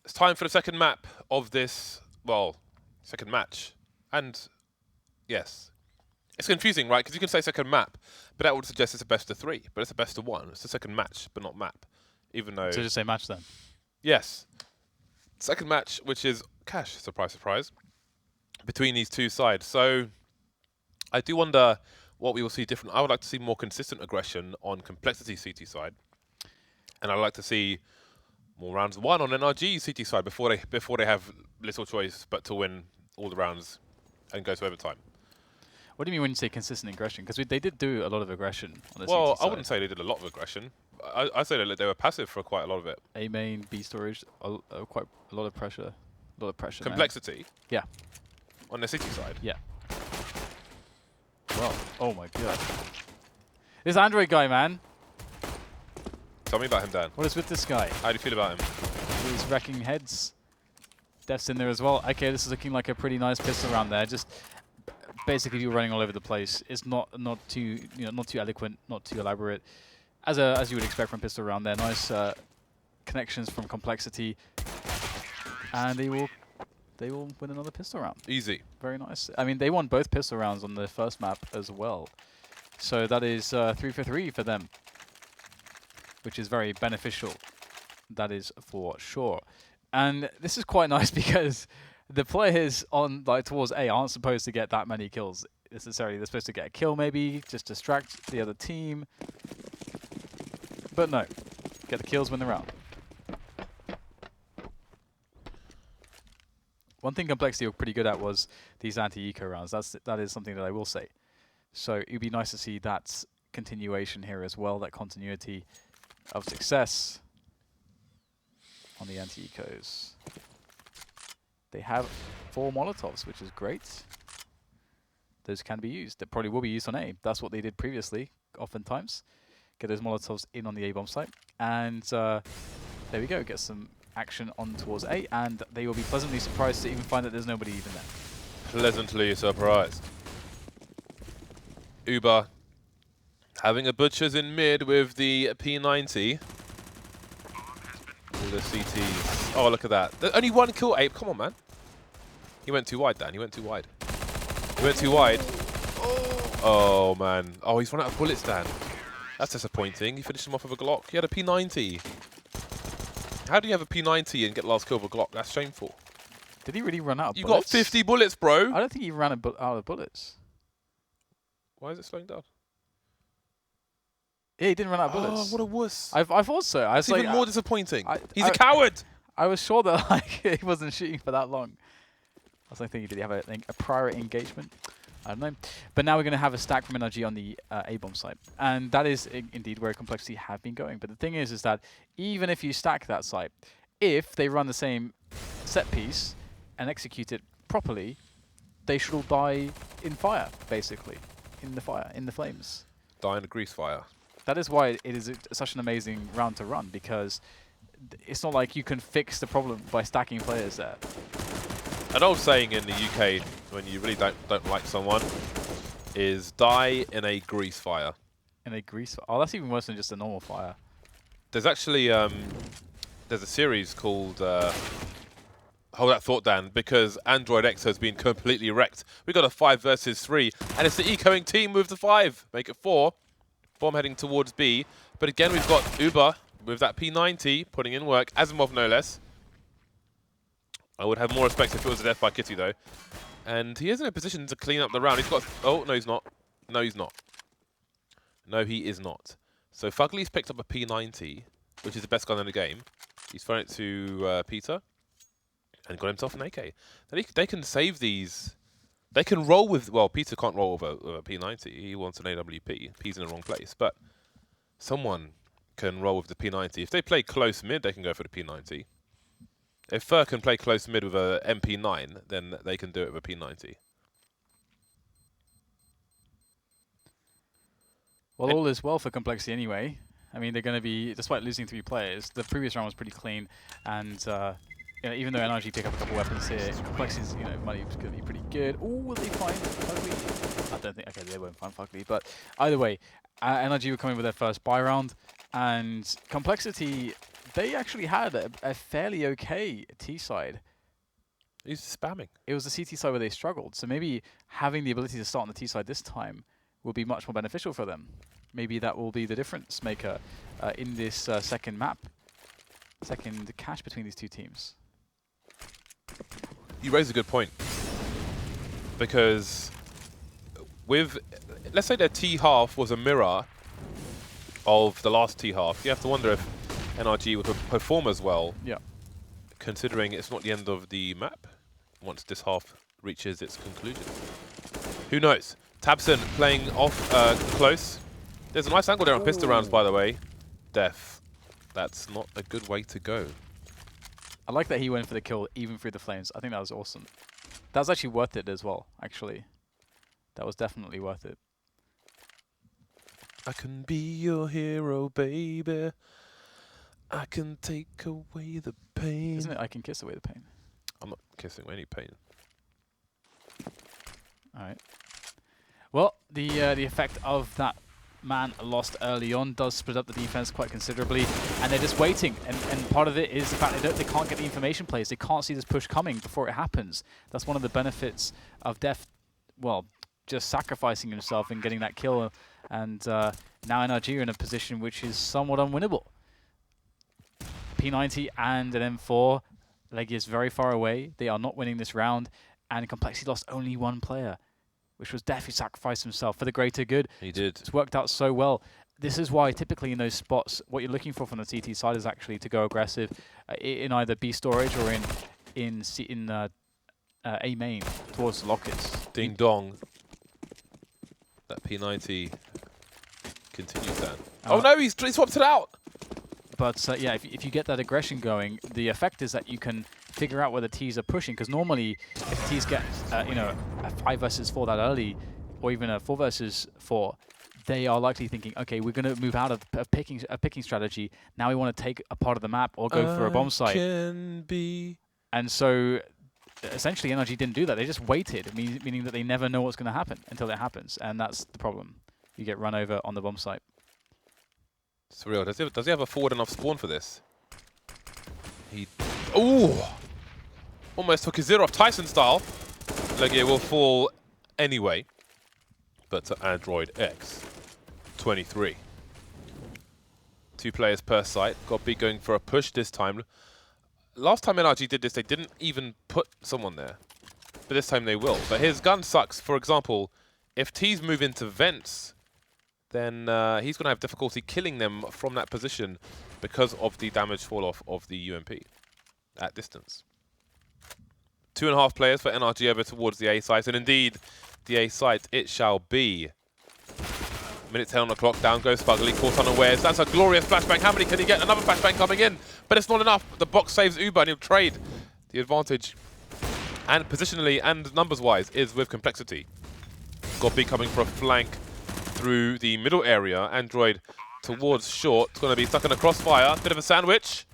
It's time for the second map of this, well, second match. And yes, it's confusing, right? Because you can say second map, but that would suggest it's a best of 3, but it's a best of 1. It's a second match, but not map. Even though... So just say match then? Yes. Second match, which is cash, surprise, surprise, between these two sides. So I do wonder what we will see different. I would like to see more consistent aggression on Complexity CT side. And I'd like to see more rounds won on NRG CT side before they have little choice but to win all the rounds and go to overtime. What do you mean when you say consistent aggression? Because they did do a lot of aggression on the Well, CT side. I wouldn't say they did a lot of aggression. I say that they were passive for quite a lot of it. A main, B storage, quite a lot of pressure. Complexity? Man. Yeah. On the city side? Yeah. Well, oh my god. This Android guy, man. Tell me about him, Dan. What is with this guy? How do you feel about him? He's wrecking heads. deph's in there as well. Okay, this is looking like a pretty nice pistol round there. Just basically you running all over the place. It's not too not too eloquent, not too elaborate, as you would expect from pistol round there. Nice connections from Complexity, and they will win another pistol round. Easy. Very nice. I mean, they won both pistol rounds on the first map as well, so that is 3 for 3 for them, which is very beneficial. That is for sure. And this is quite nice because the players on towards A aren't supposed to get that many kills necessarily. They're supposed to get a kill maybe, just distract the other team. But no, get the kills, win the round. One thing Complexity were pretty good at was these anti-eco rounds. That is something that I will say. So it'd be nice to see that continuation here as well, that continuity of success on the anti-ecos. They have 4 Molotovs, which is great. Those can be used. They probably will be used on A. That's what they did previously, oftentimes. Get those Molotovs in on the A-bomb site. And there we go, get some action on towards A, and they will be pleasantly surprised to even find that there's nobody even there. Pleasantly surprised. Uber having a butchers in mid with the P90. All the CTs. Oh, look at that. Only 1 kill, Ape. Come on, man. He went too wide, Dan. He went too wide. He went too wide. Oh, man. Oh, he's run out of bullets, Dan. That's disappointing. He finished him off with a Glock. He had a P90. How do you have a P90 and get last kill with a Glock? That's shameful. Did he really run out of you bullets? You got 50 bullets, bro. I don't think he ran out of bullets. Why is it slowing down? Yeah, he didn't run out of bullets. Oh, what a wuss. I thought so. It's even more disappointing. He's a coward. I was sure that he wasn't shooting for that long. I was thinking, did he have a prior engagement? I don't know. But now we're going to have a stack from NRG on the A-bomb site. And that is indeed where Complexity have been going. But the thing is that even if you stack that site, if they run the same set piece and execute it properly, they should all die in fire, basically. In the fire, in the flames. Die in a grease fire. That is why it is such an amazing round to run, because it's not like you can fix the problem by stacking players there. An old saying in the UK, when you really don't like someone, is die in a grease fire. In a grease fire? Oh, that's even worse than just a normal fire. There's actually there's a series called Hold That Thought, Dan, because Android X has been completely wrecked. We got a 5 versus 3, and it's the ecoing team with the 5. Make it 4. Bomb heading towards B. But again, we've got Uber with that P90 putting in work. Asimov, no less. I would have more respect if it was a death by Kitty, though. And he is in a position to clean up the round. He's got... Oh, no, he's not. No, he's not. No, he is not. So FugLy's picked up a P90, which is the best gun in the game. He's thrown it to Peter and got himself an AK. They can save these... They can roll with... Well, Peter can't roll with a P90. He wants an AWP. P's in the wrong place. But someone can roll with the P90. If they play close mid, they can go for the P90. If Fur can play close mid with a MP9, then they can do it with a P90. Well, all is well for Complexity anyway. I mean, they're going to be, despite losing 3 players, the previous round was pretty clean, and you know, even though NRG pick up a couple weapons here, Complexity's money is going to be pretty good. Oh, will they find FugLy? I don't think. Okay, they won't find FugLy, but either way, NRG were coming with their first buy round, and Complexity they actually had a fairly okay T side. He's spamming. It was the CT side where they struggled. So maybe having the ability to start on the T side this time will be much more beneficial for them. Maybe that will be the difference maker in this second cash between these two teams. You raise a good point. Because with, let's say their T half was a mirror of the last T half, you have to wonder if NRG would perform as well. Yeah. Considering it's not the end of the map once this half reaches its conclusion. Who knows? tabseN playing off close. There's a nice angle there on pistol rounds, by the way. dephh. That's not a good way to go. I like that he went for the kill even through the flames. I think that was awesome. That was actually worth it as well, actually. That was definitely worth it. I can be your hero, baby. I can take away the pain. Isn't it? I can kiss away the pain. I'm not kissing any pain. All right. Well, the effect of that man lost early on does split up the defense quite considerably, and they're just waiting. And part of it is the fact they can't get the information plays. They can't see this push coming before it happens. That's one of the benefits of dephh. Well, just sacrificing himself and getting that kill, and now NRG are in a position which is somewhat unwinnable. P90 and an M4. LEGIJA is very far away. They are not winning this round, and Complexity lost only one player, which was dephh, who sacrificed himself for the greater good. He did. It's worked out so well. This is why typically in those spots, what you're looking for from the CT side is actually to go aggressive in either B storage or in A main towards the lockers. Ding dong. That P90 continues that. Oh no, he swapped it out! But yeah, if you get that aggression going, the effect is that you can figure out where the Ts are pushing. Because normally, if Ts get a 5 versus 4 that early, or even a 4 versus 4, they are likely thinking, okay, we're going to move out of a picking strategy. Now we want to take a part of the map or go for a bomb site. And so essentially, NRG didn't do that. They just waited, meaning that they never know what's going to happen until it happens, and that's the problem. You get run over on the bomb site. Surreal, does he have a forward enough spawn for this? Ooh! Almost took his zero off Tyson style. LEGIJA will fall anyway. But to Android X, 23. 2 players per site. Got B going for a push this time. Last time NRG did this, they didn't even put someone there. But this time they will. But his gun sucks. For example, if T's move into vents, then he's going to have difficulty killing them from that position because of the damage fall-off of the UMP at distance. 2.5 players for NRG over towards the A site, and indeed, the A site it shall be. Minute 10 on the clock, down goes FugLy, caught unawares. That's a glorious flashbang. How many can he get? Another flashbang coming in, but it's not enough. The box saves Uber, and he'll trade. The advantage, and positionally and numbers-wise, is with Complexity. Got B coming for a flank through the middle area. Android towards short. It's going to be stuck in a crossfire. Bit of a sandwich.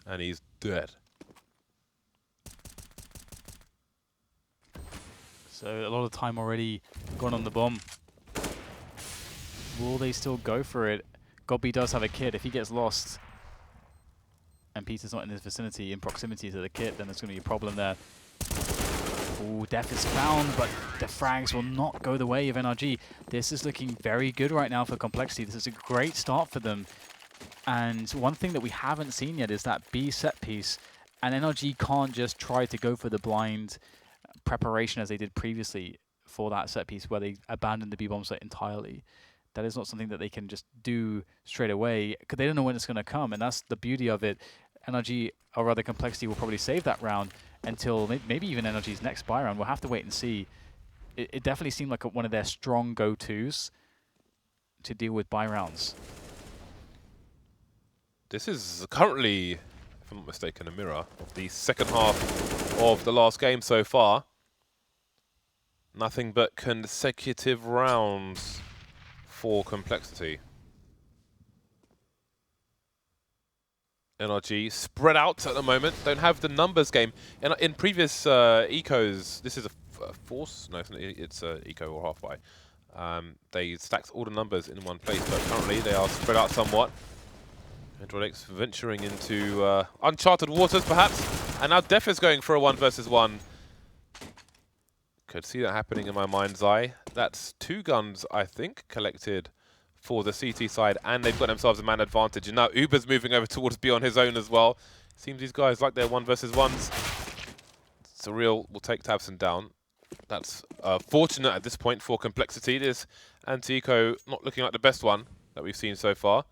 And he's dead. So a lot of time already gone on the bomb. Will they still go for it? Godby does have a kit. If he gets lost and Peter's not in his vicinity, in proximity to the kit, then there's going to be a problem there. Ooh, dephh is found, but the frags will not go the way of NRG. This is looking very good right now for Complexity. This is a great start for them. And one thing that we haven't seen yet is that B set piece. And NRG can't just try to go for the blind preparation as they did previously for that set piece where they abandoned the B bomb site entirely. That is not something that they can just do straight away because they don't know when it's going to come. And that's the beauty of it. NRG, or rather Complexity, will probably save that round until maybe even NRG's next buy round. We'll have to wait and see. It definitely seemed like one of their strong go-tos to deal with buy rounds. This is currently, if I'm not mistaken, a mirror of the second half of the last game so far. Nothing but consecutive rounds for Complexity. NRG spread out at the moment, don't have the numbers game. In previous ecos, this is a force, no, it's a eco or half buy. They stacked all the numbers in one place, but currently they are spread out somewhat. Androidx venturing into uncharted waters, perhaps. And now dephh is going for a 1 versus 1. Could see that happening in my mind's eye. That's 2 guns, I think, collected for the CT side, and they've got themselves a man advantage. And now Uber's moving over towards B on his own as well. Seems these guys like their 1 versus 1s. Surreal will take tabseN down. That's fortunate at this point for Complexity. This anti-eco not looking like the best one that we've seen so far.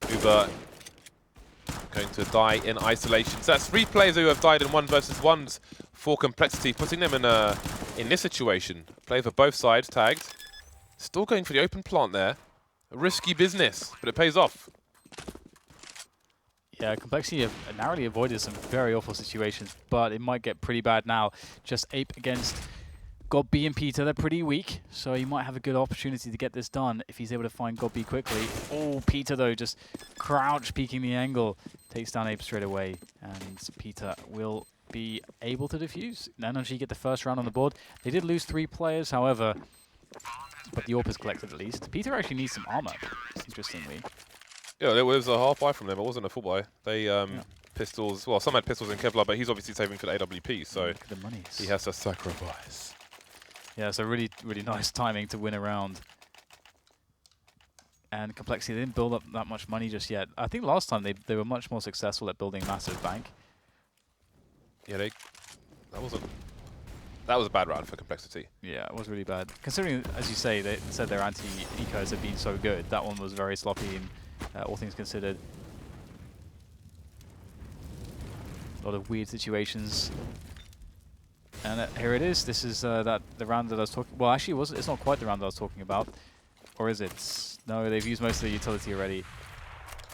Uber going to die in isolation. So that's 3 players who have died in 1 versus 1s for Complexity, putting them in this situation. Play for both sides, tagged. Still going for the open plant there. A risky business, but it pays off. Yeah, Complexity have narrowly avoided some very awful situations, but it might get pretty bad now. Just Ape against GodB and Peter, they're pretty weak, so he might have a good opportunity to get this done if he's able to find GodB quickly. Oh, Peter though, just crouch peeking the angle. Takes down Ape straight away, and Peter will be able to defuse. NRG get the first round on the board. They did lose 3 players, however, but the AWP is collected at least. Peter actually needs some armor, interestingly. Yeah, there was a half buy from them. It wasn't a full buy. They pistols. Well, some had pistols in Kevlar, but he's obviously saving for the AWP, so look at the monies. He has to sacrifice. Yeah, so really, really nice timing to win a round. And Complexity didn't build up that much money just yet. I think last time they were much more successful at building a massive bank. Yeah, that was a bad round for Complexity. Yeah, it was really bad. Considering, as you say, they said their anti-ecos have been so good, that one was very sloppy in all things considered. A lot of weird situations. And here it is. This is the round that I was talking. Well, actually, it's not quite the round that I was talking about, or is it? No, they've used most of the utility already.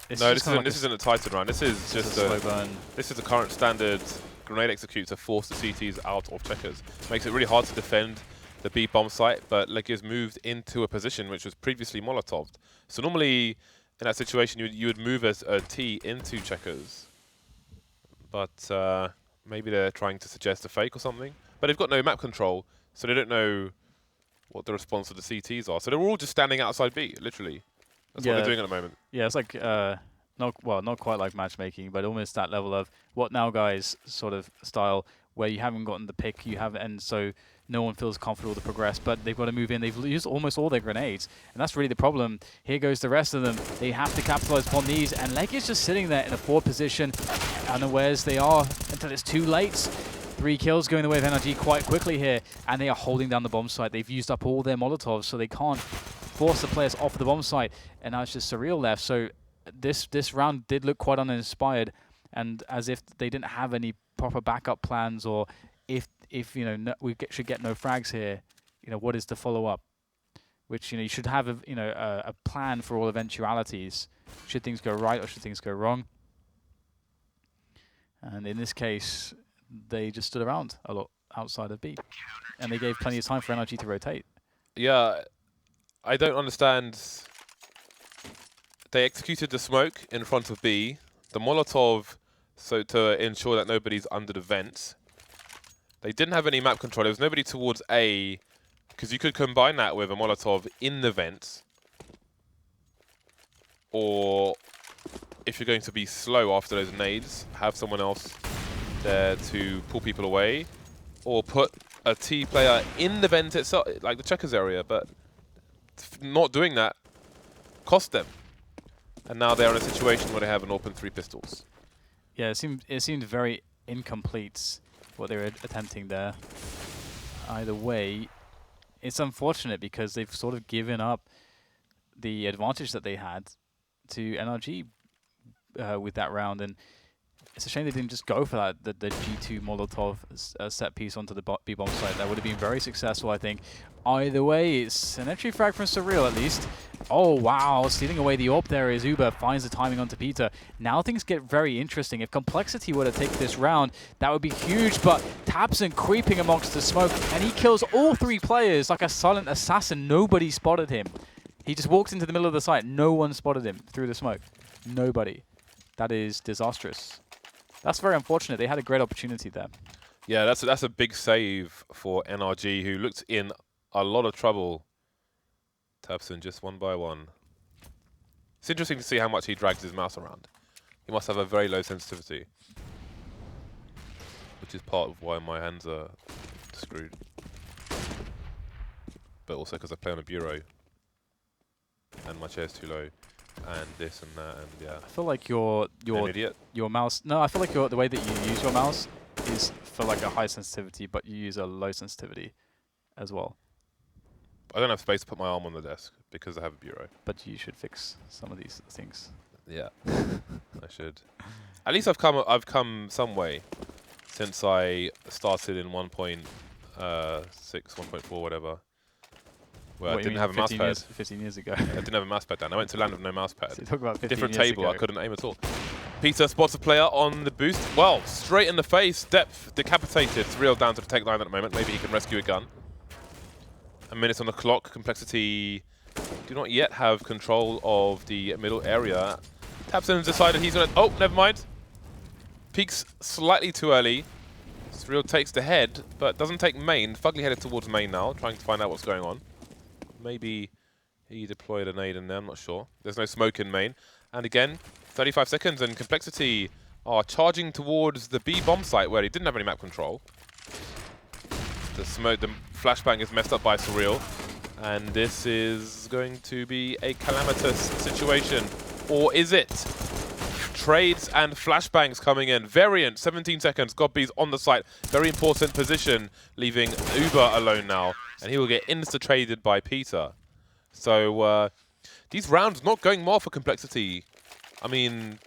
This isn't a Titan round. This is just a slow burn. This is the current standard grenade execute to force the CTs out of checkers. Makes it really hard to defend the B bomb site, but LEGIJA's moved into a position which was previously Molotoved. So normally in that situation you would move as a T into checkers, but maybe they're trying to suggest a fake or something. But they've got no map control, so they don't know what the response of the CTs are. So they're all just standing outside B, literally. That's what they're doing at the moment. Yeah, it's like, not quite like matchmaking, but almost that level of what now guys sort of style where you haven't gotten the pick, and so no one feels comfortable to progress, but they've got to move in. They've used almost all their grenades, and that's really the problem. Here goes the rest of them. They have to capitalize upon these, and LEGIJA's just sitting there in a forward position, unawares they are until it's too late. 3 kills going the way of NRG quite quickly here, and they are holding down the bomb site. They've used up all their Molotovs, so they can't force the players off the bomb site, and now it's just Surreal left. So this round did look quite uninspired, and as if they didn't have any proper backup plans, or if we should get no frags here, what is the follow up? Which you should have a plan for all eventualities. Should things go right or should things go wrong? And in this case, they just stood around a lot outside of B, and they gave plenty of time for NRG to rotate. Yeah, I don't understand. They executed the smoke in front of B, the Molotov, so to ensure that nobody's under the vent. They didn't have any map control. There was nobody towards A, because you could combine that with a Molotov in the vent, or if you're going to be slow after those nades, have someone else there to pull people away, or put a T player in the vent itself, like the checkers area, but not doing that cost them. And now they're in a situation where they have an open 3 pistols. Yeah, it seemed very incomplete what they were attempting there. Either way, it's unfortunate because they've sort of given up the advantage that they had to NRG with that round, and it's a shame they didn't just go for that, the G2 Molotov set piece onto the B bomb site. That would have been very successful, I think. Either way, it's an entry frag from Surreal at least. Oh wow, stealing away the AWP there is Uber, finds the timing onto Peter. Now things get very interesting. If Complexity were to take this round, that would be huge, but tabseN creeping amongst the smoke, and he kills all 3 players like a silent assassin. Nobody spotted him. He just walked into the middle of the site. No one spotted him through the smoke. Nobody. That is disastrous. That's very unfortunate. They had a great opportunity there. Yeah, that's a big save for NRG, who looked in a lot of trouble. tabseN just 1 by 1. It's interesting to see how much he drags his mouse around. He must have a very low sensitivity, which is part of why my hands are screwed. But also because I play on a bureau, and my chair's too low, and this and that, and yeah. I feel like your mouse. No, I feel like the way that you use your mouse is for like a high sensitivity, but you use a low sensitivity as well. I don't have space to put my arm on the desk because I have a bureau. But you should fix some of these things. Yeah, I should. At least I've come some way since I started in 1.6, 1.4, whatever. Well, I didn't have a mouse pad. 15 years ago. I didn't have a mouse pad down. I went to land with no mouse pad. So talk about 15 Different years table. ago. I couldn't aim at all. Peter spots a player on the boost. Well, straight in the face. dephh decapitated. Surreal down to the tech line at the moment. Maybe he can rescue a gun. A minute on the clock. Complexity do not yet have control of the middle area. tabseN's decided he's going to... Oh, never mind. Peeks slightly too early. Surreal takes the head, but doesn't take main. FugLy headed towards main now, trying to find out what's going on. Maybe he deployed a nade in there, I'm not sure. There's no smoke in main. And again, 35 seconds, and Complexity are charging towards the B bomb site where he didn't have any map control. The flashbang is messed up by Surreal. And this is going to be a calamitous situation. Or is it? Trades and flashbangs coming in. Variant, 17 seconds. Godby's on the site. Very important position, leaving Uber alone now. And he will get insta-traded by Peter. So these rounds not going well for Complexity. I mean...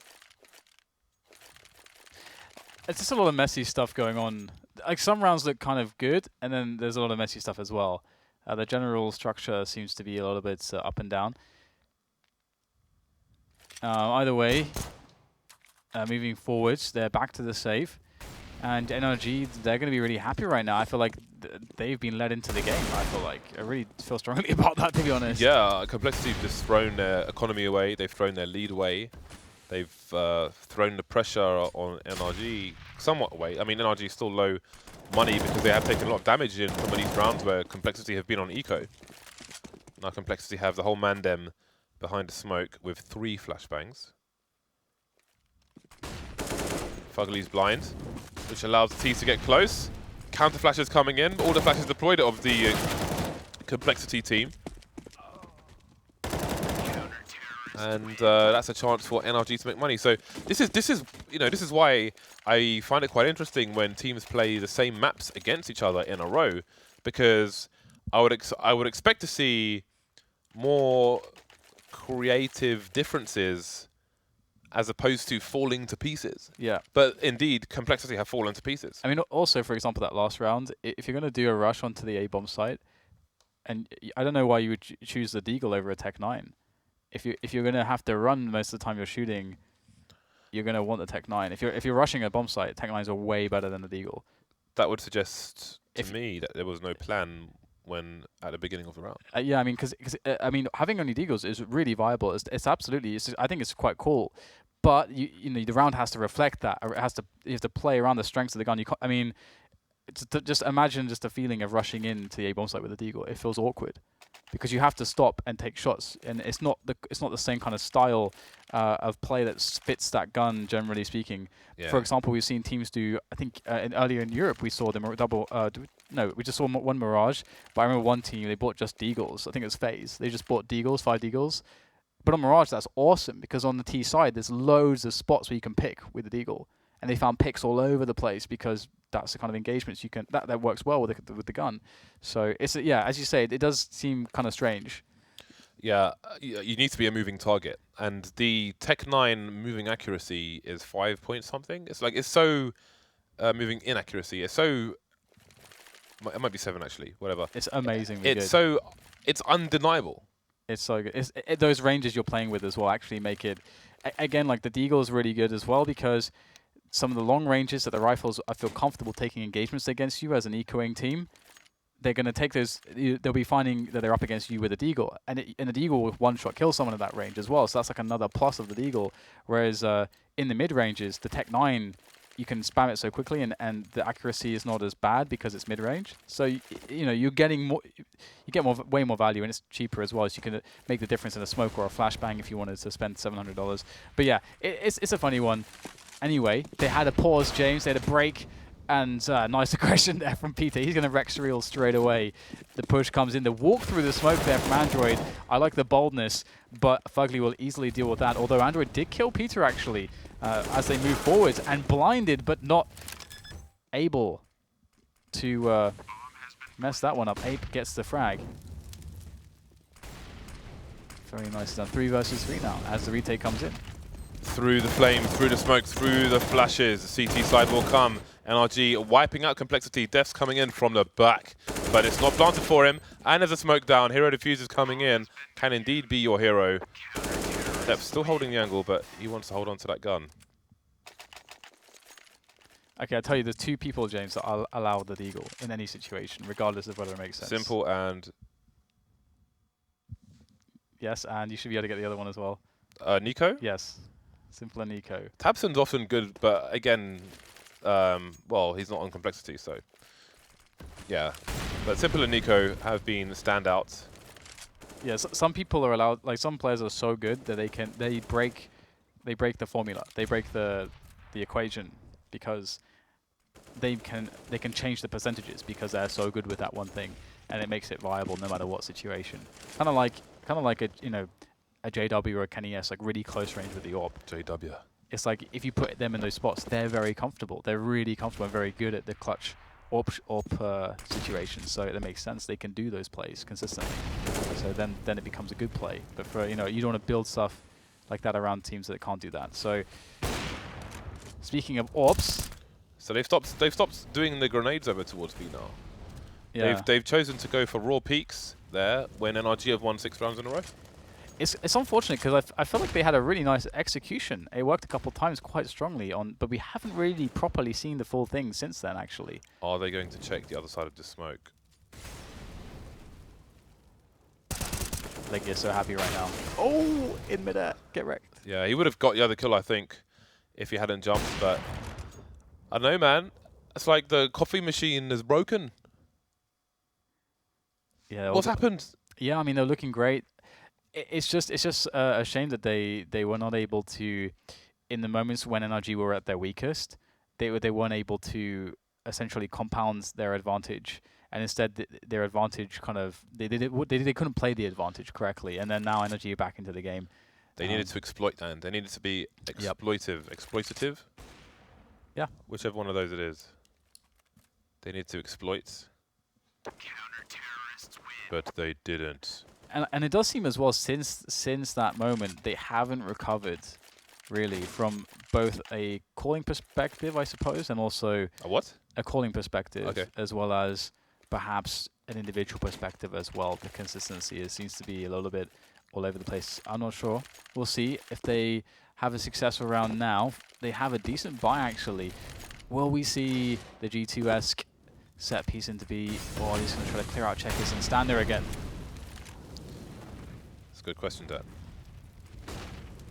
It's just a lot of messy stuff going on. Like, some rounds look kind of good, and then there's a lot of messy stuff as well. The general structure seems to be a little bit up and down. Either way, moving forwards, they're back to the save. And NRG, they're going to be really happy right now. I feel like they've been led into the game, I feel like. I really feel strongly about that, to be honest. Yeah, Complexity have just thrown their economy away. They've thrown their lead away. They've thrown the pressure on NRG somewhat away. I mean, NRG is still low money because they have taken a lot of damage in some of these rounds where Complexity have been on eco. Now Complexity have the whole Mandem behind the smoke with 3 flashbangs. FugLy's blind, which allows the T to get close. Counter flashes coming in, all the flashes deployed of the Complexity team. And that's a chance for NRG to make money. So this is why I find it quite interesting when teams play the same maps against each other in a row, because I would expect to see more creative differences as opposed to falling to pieces. Yeah. But indeed, Complexity have fallen to pieces. I mean, also, for example, that last round, if you're going to do a rush onto the A-bomb site, and I don't know why you would choose the Deagle over a Tech 9. If you're going to have to run most of the time you're shooting, you're going to want the Tech 9. If you're rushing a bomb site, Tech 9s are way better than the Deagle. That would suggest to me that there was no plan when at the beginning of the round. Yeah, I mean, because I mean, having only Deagles is really viable. It's absolutely. I think it's quite cool. But you know, the round has to reflect that. Or you have to play around the strengths of the gun. You can't, I mean, just imagine just a feeling of rushing into the A-bomb site with a Deagle. It feels awkward because you have to stop and take shots, and it's not the same kind of style of play that fits that gun, generally speaking. Yeah. For example, we've seen teams do. I think earlier in Europe we saw them double. No, we just saw one Mirage. But I remember one team they bought just Deagles. I think it was FaZe. They just bought Deagles, 5 Deagles. But on Mirage, that's awesome because on the T side, there's loads of spots where you can pick with the Deagle, and they found picks all over the place because that's the kind of engagements you can. That works well with the gun. So it's yeah, as you say, it does seem kind of strange. Yeah, you need to be a moving target, and the Tech 9 moving accuracy is 5 point something. It's so moving inaccuracy. It's so. It might be 7 actually. Whatever. It's amazingly good. It's undeniable. It's so good. Those ranges you're playing with as well actually make it. Again, like the Deagle is really good as well because some of the long ranges that the rifles I feel comfortable taking engagements against you as an ecoing team. They're going to take those. They'll be finding that they're up against you with a Deagle, and the Deagle with one shot kills someone at that range as well. So that's like another plus of the Deagle. Whereas in the mid ranges, the Tech 9 you can spam it so quickly, and the accuracy is not as bad because it's mid-range. So you know, you're getting more, you get way more value, and it's cheaper as well. So you can make the difference in a smoke or a flashbang if you wanted to spend $700. But yeah, it's a funny one. Anyway, they had a pause, James. They had a break. And nice aggression there from Peter. He's going to wreck Surreal straight away. The push comes in. The walk through the smoke there from Android. I like the boldness, but FugLy will easily deal with that. Although Android did kill Peter, actually, as they move forwards. And blinded, but not able to mess that one up. Ape gets the frag. Very nice done. 3 versus 3 now as the retake comes in. Through the flame, through the smoke, through the flashes. The CT side will come. NRG wiping out complexity. deph's coming in from the back, but it's not planted for him. And there's a smoke down. Hero diffuser's coming in. Can indeed be your hero. deph's still holding the angle, but he wants to hold on to that gun. Okay, I'll tell you, there's 2 people, James, that I'll allow the deagle in any situation, regardless of whether it makes sense. Simple and... Yes, and you should be able to get the other one as well. Nico? Yes. Simple and Nico. tabseN's often good, but again, well, he's not on complexity, so yeah. But Simple and Nico have been standouts. Yeah, so some people are allowed, like some players are so good that they break the formula, they break the equation because they can change the percentages because they're so good with that one thing, and it makes it viable no matter what situation. Kind of like a, you know, a JW or a Kenny S, like really close range with the AWP. JW. It's like if you put them in those spots, they're very comfortable. They're really comfortable and very good at the clutch AWP situations. So it makes sense. They can do those plays consistently. So then it becomes a good play. But for, you know, you don't want to build stuff like that around teams that can't do that. So speaking of AWPs, so they've stopped doing the grenades over towards B now. yeah, They've chosen to go for raw peaks there when NRG have won 6 rounds in a row. It's unfortunate because I feel like they had a really nice execution. It worked a couple of times quite strongly on, but we haven't really properly seen the full thing since then, actually. Are they going to check the other side of the smoke? LEGIJA so happy right now. Oh, in midair, get wrecked. Yeah, he would have got the other kill, I think, if he hadn't jumped, but I don't know, man. It's like the coffee machine is broken. Yeah. What's happened? Yeah, I mean, they're looking great. It's just a shame that they were not able to, in the moments when NRG were at their weakest, they weren't able to essentially compound their advantage, and instead their advantage kind of they couldn't play the advantage correctly, and then now NRG are back into the game. They needed to exploit that. They needed to be exploitative. Yeah. Whichever one of those it is. They need to exploit. But they didn't. And it does seem as well since that moment they haven't recovered really from both a calling perspective, I suppose, and also a what? A calling perspective, okay, as well as perhaps an individual perspective as well. The consistency seems to be a little bit all over the place. I'm not sure. We'll see if they have a successful round now. They have a decent buy actually. Will we see the G2-esque set piece into B, or he's going to try to clear out checkers and stand there again? Good question, Dan.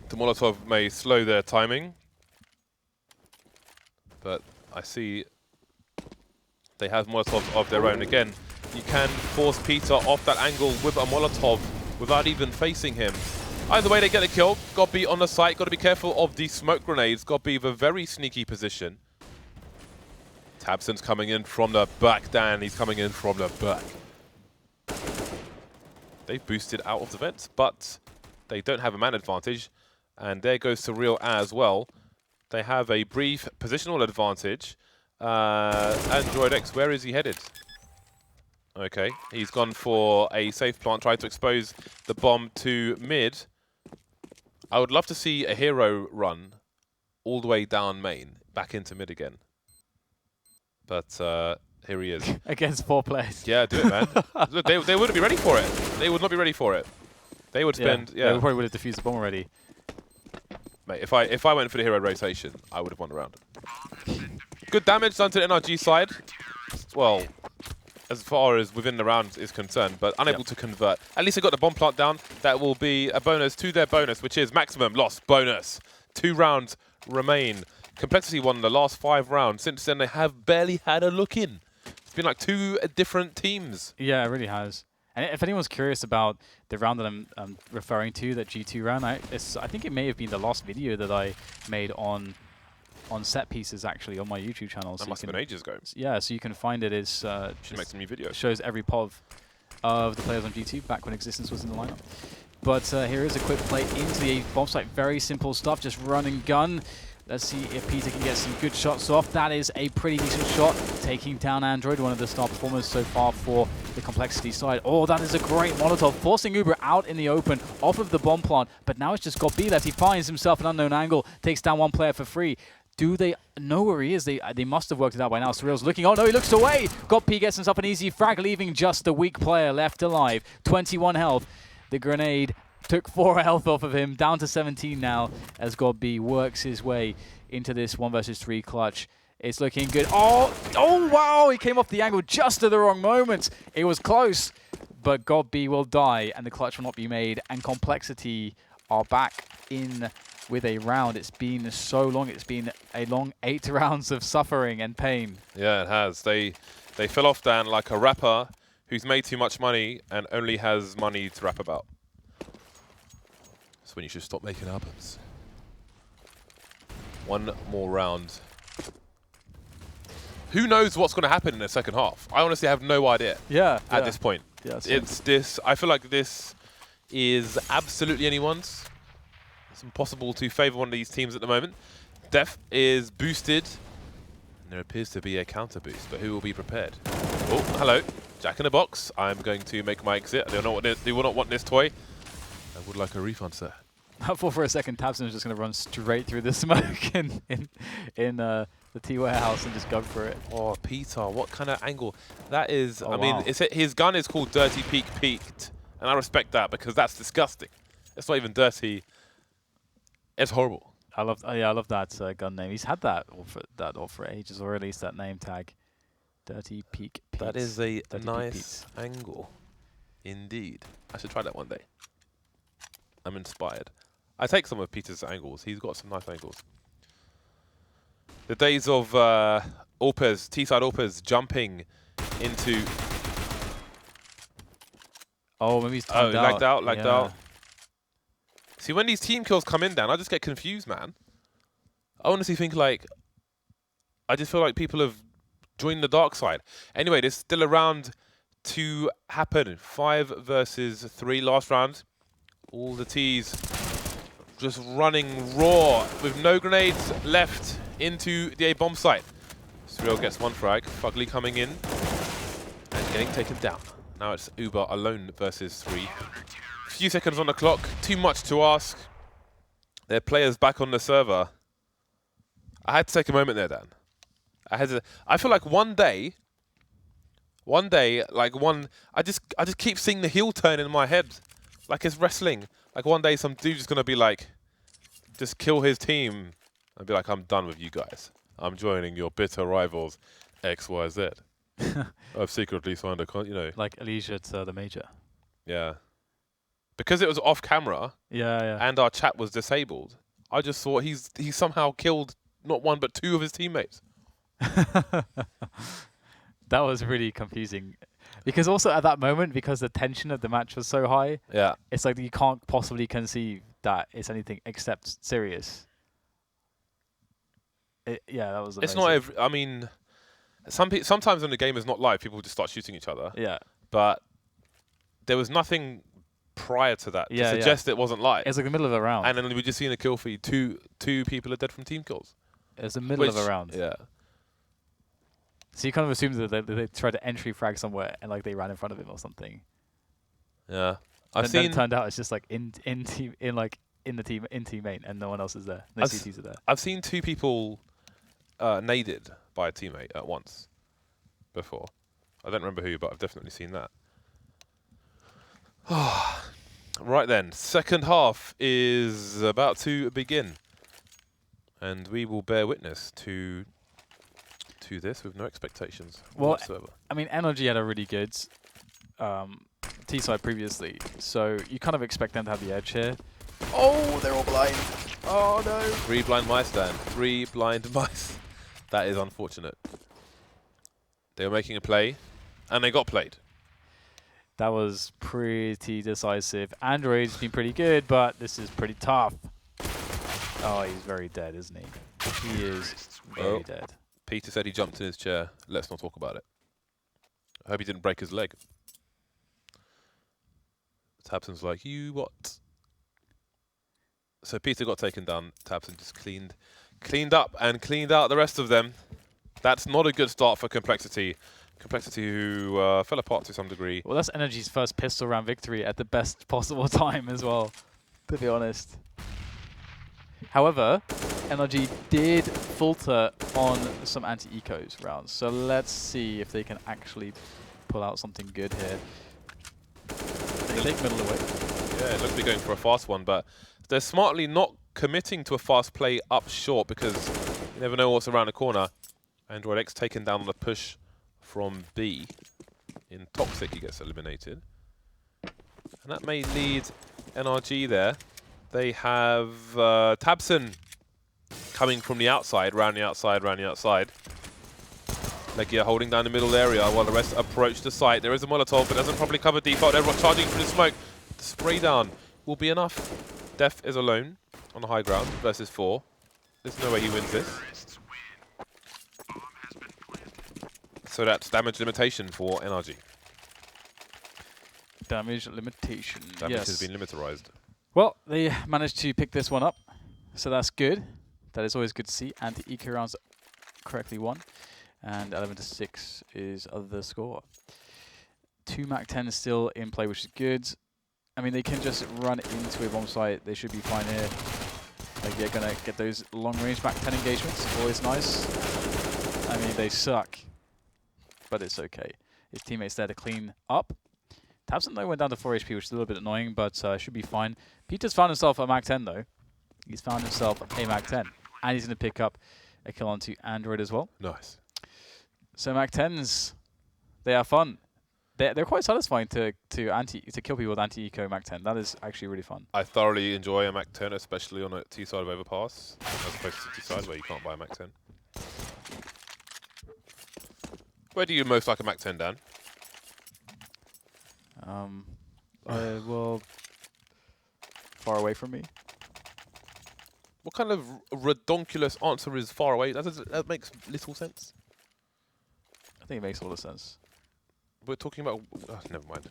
The Molotov may slow their timing, but I see they have Molotov of their own. Again, you can force Peter off that angle with a Molotov without even facing him. Either way, they get the kill. Got to be on the site. Got to be careful of these smoke grenades. Got to be with a very sneaky position. tabseN's coming in from the back, Dan. He's coming in from the back. They've boosted out of the vents, but they don't have a man advantage. And there goes Surreal as well. They have a brief positional advantage. Android X, where is he headed? Okay, he's gone for a safe plant, tried to expose the bomb to mid. I would love to see a hero run all the way down main, back into mid again. But here he is. Against 4 players. Yeah, do it, man. Look, they wouldn't be ready for it. They would not be ready for it. They would spend, They probably would have defused the bomb already. Mate, if I went for the hero rotation, I would have won the round. Good damage done to the NRG side. Well, as far as within the round is concerned, but unable to convert. At least they got the bomb plant down. That will be a bonus to their bonus, which is maximum loss bonus. 2 rounds remain. Complexity won the last 5 rounds. Since then, they have barely had a look in. It's been like 2 different teams. Yeah, it really has. And if anyone's curious about the round that I'm referring to, that G2 round, I think it may have been the last video that I made on set pieces, actually, on my YouTube channel. That so must have been ages ago. Yeah, so you can find it. It's should make some new videos. Shows every POV of the players on G2 back when Existence was in the lineup. But here is a quick play into the bomb site. Very simple stuff, just run and gun. Let's see if Peter can get some good shots off. That is a pretty decent shot, taking down Android, one of the star performers so far for the Complexity side. Oh, that is a great Molotov, forcing Uber out in the open, off of the bomb plant. But now it's just got B left. He finds himself an unknown angle, takes down one player for free. Do they know where he is? They must have worked it out by now. Surreal's looking. Oh no, he looks away. P gets himself an easy frag, leaving just the weak player left alive. 21 health. The grenade took 4 health off of him, down to 17 now, as B works his way into this 1 versus 3 clutch. It's looking good. Oh wow, he came off the angle just at the wrong moment. It was close, but B will die, and the clutch will not be made, and Complexity are back in with a round. It's been so long. It's been a long 8 rounds of suffering and pain. Yeah, it has. They fell off, Dan, like a rapper who's made too much money and only has money to rap about. That's when you should stop making albums. 1 more round. Who knows what's going to happen in the second half? I honestly have no idea. At this point. Yeah, I feel like this is absolutely anyone's. It's impossible to favour one of these teams at the moment. dephh is boosted. And there appears to be a counter boost, but who will be prepared? Oh, hello. Jack in the box. I'm going to make my exit. I do not want this toy. I would like a refund, sir. I thought for a second tabseN was just going to run straight through the smoke in the T warehouse and just go for it. Oh, Peter, what kind of angle? That is, oh, I mean, his gun is called Dirty Peak Peaked, and I respect that because that's disgusting. It's not even dirty. It's horrible. I love that gun name. He's had that for ages, or at least that name tag. Dirty Peak Peaked. That is a nice angle, indeed. I should try that one day. I'm inspired. I take some of Peter's angles. He's got some nice angles. The days of Orpez, T-side Orpez jumping into... Oh, maybe he's timed out. Lagged out. See, when these team kills come in, Dan, I just get confused, man. I honestly think, like... I just feel like people have joined the dark side. Anyway, there's still a round to happen. 5 versus 3 last round. All the T's just running raw with no grenades left into the A bomb site. Surreal gets 1 frag. FugLy coming in and getting taken down. Now it's Uber alone versus 3. Few seconds on the clock. Too much to ask. Their players back on the server. I had to take a moment there, Dan. I feel like one day, I just keep seeing the heel turn in my head. Like it's wrestling. Like one day some dude's just going to be like, just kill his team and be like, I'm done with you guys. I'm joining your bitter rivals, XYZ. I've secretly signed a contract, you know. Like LEGIJA to the major. Yeah. Because it was off camera and our chat was disabled, I just thought he somehow killed not 1 but 2 of his teammates. That was really confusing. Because also at that moment, because the tension of the match was so high, it's like you can't possibly conceive that it's anything except serious. That was amazing. It's not I mean, sometimes when the game is not live, people just start shooting each other. Yeah. But there was nothing prior to that to suggest it wasn't live. It's like the middle of a round. And then we just seen a kill feed. Two people are dead from team kills. It's the middle of a round. Yeah. So you kind of assume that they tried to entry frag somewhere and like they ran in front of him or something. Yeah. Then it turned out it's just like in team main and no one else is there. No CTs are there. I've seen 2 people naded by a teammate at once before. I don't remember who, but I've definitely seen that. Right then, second half is about to begin. And we will bear witness to this with no expectations whatsoever. I mean, NRG had a really good T-side previously, so you kind of expect them to have the edge here. Oh, they're all blind. Oh no! 3 blind mice, Dan. 3 blind mice. That is unfortunate. They were making a play, and they got played. That was pretty decisive. Android's been pretty good, but this is pretty tough. Oh, he's very dead, isn't he? He is very dead. Peter said he jumped in his chair. Let's not talk about it. I hope he didn't break his leg. tabseN's like, you what? So Peter got taken down. tabseN just cleaned up and cleaned out the rest of them. That's not a good start for Complexity. Complexity who fell apart to some degree. Well, that's NRG's first pistol round victory at the best possible time as well, to be honest. However, NRG did falter on some anti-ecos rounds, so let's see if they can actually pull out something good here. They take middle away. Yeah, it looks to be going for a fast one, but they're smartly not committing to a fast play up short because you never know what's around the corner. Android X taken down on a push from B. In Toxic, he gets eliminated. And that may lead NRG there. They have tabseN coming from the outside, round the outside, round the outside. LEGIJA holding down the middle area while the rest approach the site. There is a Molotov, but doesn't probably cover default. Everyone charging through the smoke. The spray down will be enough. dephh is alone on the high ground versus 4. There's no way he wins this. So that's damage limitation for NRG. Damage limitation. Damage yes. has been limiterized. Well, they managed to pick this one up, so that's good. That is always good to see. Anti-eco rounds correctly won, and 11-6 is the score. 2 MAC-10 is still in play, which is good. I mean, they can just run into a bomb site. They should be fine here. Like, they're gonna get those long-range MAC-10 engagements. Always nice. I mean, they suck, but it's okay. His teammates there to clean up. tabseN though went down to 4 HP, which is a little bit annoying, but should be fine. Peter's found himself a MAC-10 though. He's found himself a MAC-10, and he's going to pick up a kill onto Android as well. Nice. So MAC-10s, they are fun. They're quite satisfying to kill people with anti-eco MAC-10. That is actually really fun. I thoroughly enjoy a MAC-10, especially on a T-side of overpass, as opposed to T-side where you can't buy a MAC-10. Where do you most like a MAC-10, Dan? Well, far away from me. What kind of redonkulous answer is far away? That makes little sense. I think it makes a lot of sense. We're talking about... Oh, never mind.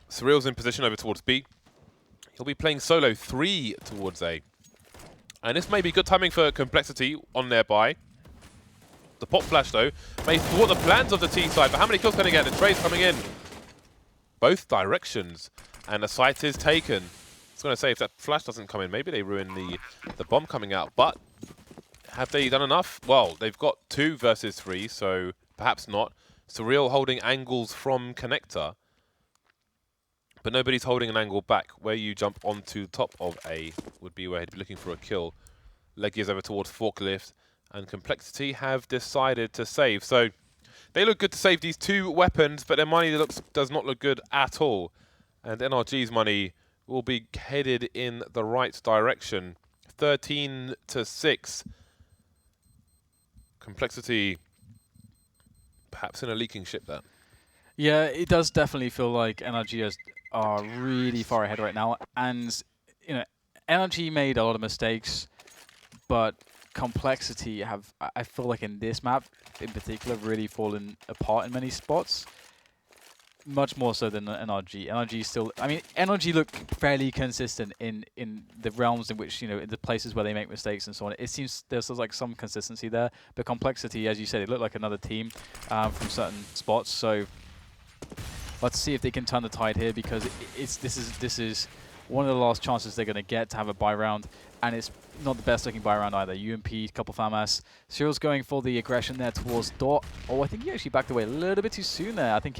Surreal's in position over towards B. He'll be playing solo 3 towards A. And this may be good timing for Complexity on their buy. The pop flash, though, may thwart the plans of the T side. But how many kills can he get? The trade's coming in. Both directions. And the site is taken. I was going to say, if that flash doesn't come in, maybe they ruin the bomb coming out. But have they done enough? Well, they've got 2 versus 3, so perhaps not. Surreal holding angles from connector. But nobody's holding an angle back. Where you jump onto the top of A would be where he'd be looking for a kill. LEGIJA's over towards Forklift. And Complexity have decided to save. So they look good to save these 2 weapons, but their money does not look good at all. And NRG's money will be headed in the right direction. 13-6. Complexity perhaps in a leaking ship there. Yeah, it does definitely feel like NRG are really far ahead right now. And, you know, NRG made a lot of mistakes, but Complexity have, I feel like in this map in particular, really fallen apart in many spots. Much more so than NRG. NRG still, I mean, NRG look fairly consistent in the realms in which, you know, in the places where they make mistakes and so on. It seems there's like some consistency there. But Complexity, as you said, it looked like another team from certain spots. So let's see if they can turn the tide here, because this is one of the last chances they're going to get to have a buy round, and it's not the best looking buy round either. UMP, couple FAMAS. Surreal's going for the aggression there towards Dot. Oh, I think he actually backed away a little bit too soon there. I think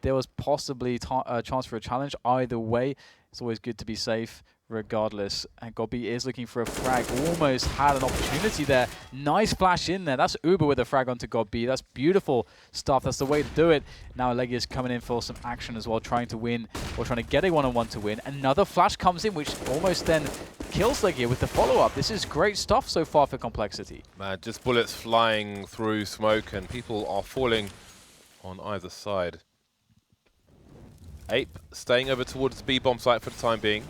there was possibly a chance for a challenge. Either way, it's always good to be safe. regardless. And Gobi is looking for a frag. Almost had an opportunity there. Nice flash in there. That's Uber with a frag onto Gobi. That's beautiful stuff. That's the way to do it. Now LEGIJA is coming in for some action as well, trying to win, or trying to get a one-on-one to win. Another flash comes in, which almost then kills LEGIJA with the follow-up. This is great stuff so far for Complexity. Man, just bullets flying through smoke, and people are falling on either side. Ape staying over towards the B bomb site for the time being.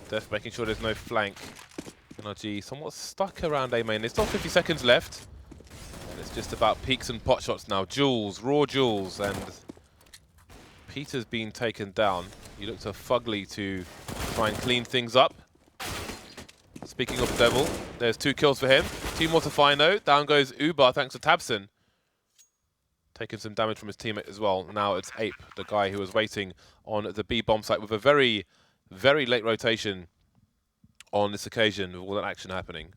dephh making sure there's no flank. NRG somewhat stuck around A main. There's still 50 seconds left. And it's just about peaks and pot shots now. Jules, raw Jules, and Peter's been taken down. You look to FugLy to try and clean things up. Speaking of the devil, there's 2 kills for him. 2 more to find though. Down goes Uber thanks to tabseN. Taking some damage from his teammate as well. Now it's Ape, the guy who was waiting on the B bomb site with a very, very late rotation on this occasion with all that action happening.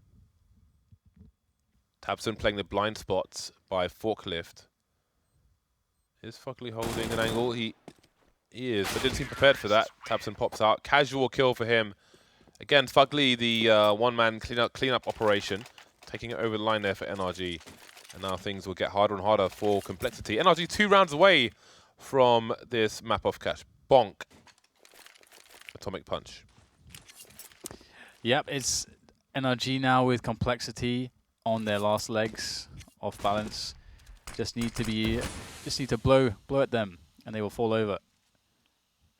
tabseN playing the blind spots by Forklift. Is FugLy holding an angle? He is, but didn't seem prepared for that. tabseN pops out. Casual kill for him. Again, FugLy, the one-man cleanup operation, taking it over the line there for NRG. And now things will get harder and harder for Complexity. NRG 2 rounds away from this map off catch. Bonk. Atomic Punch. Yep, it's NRG now with Complexity on their last legs, off balance. Just need to blow at them, and they will fall over.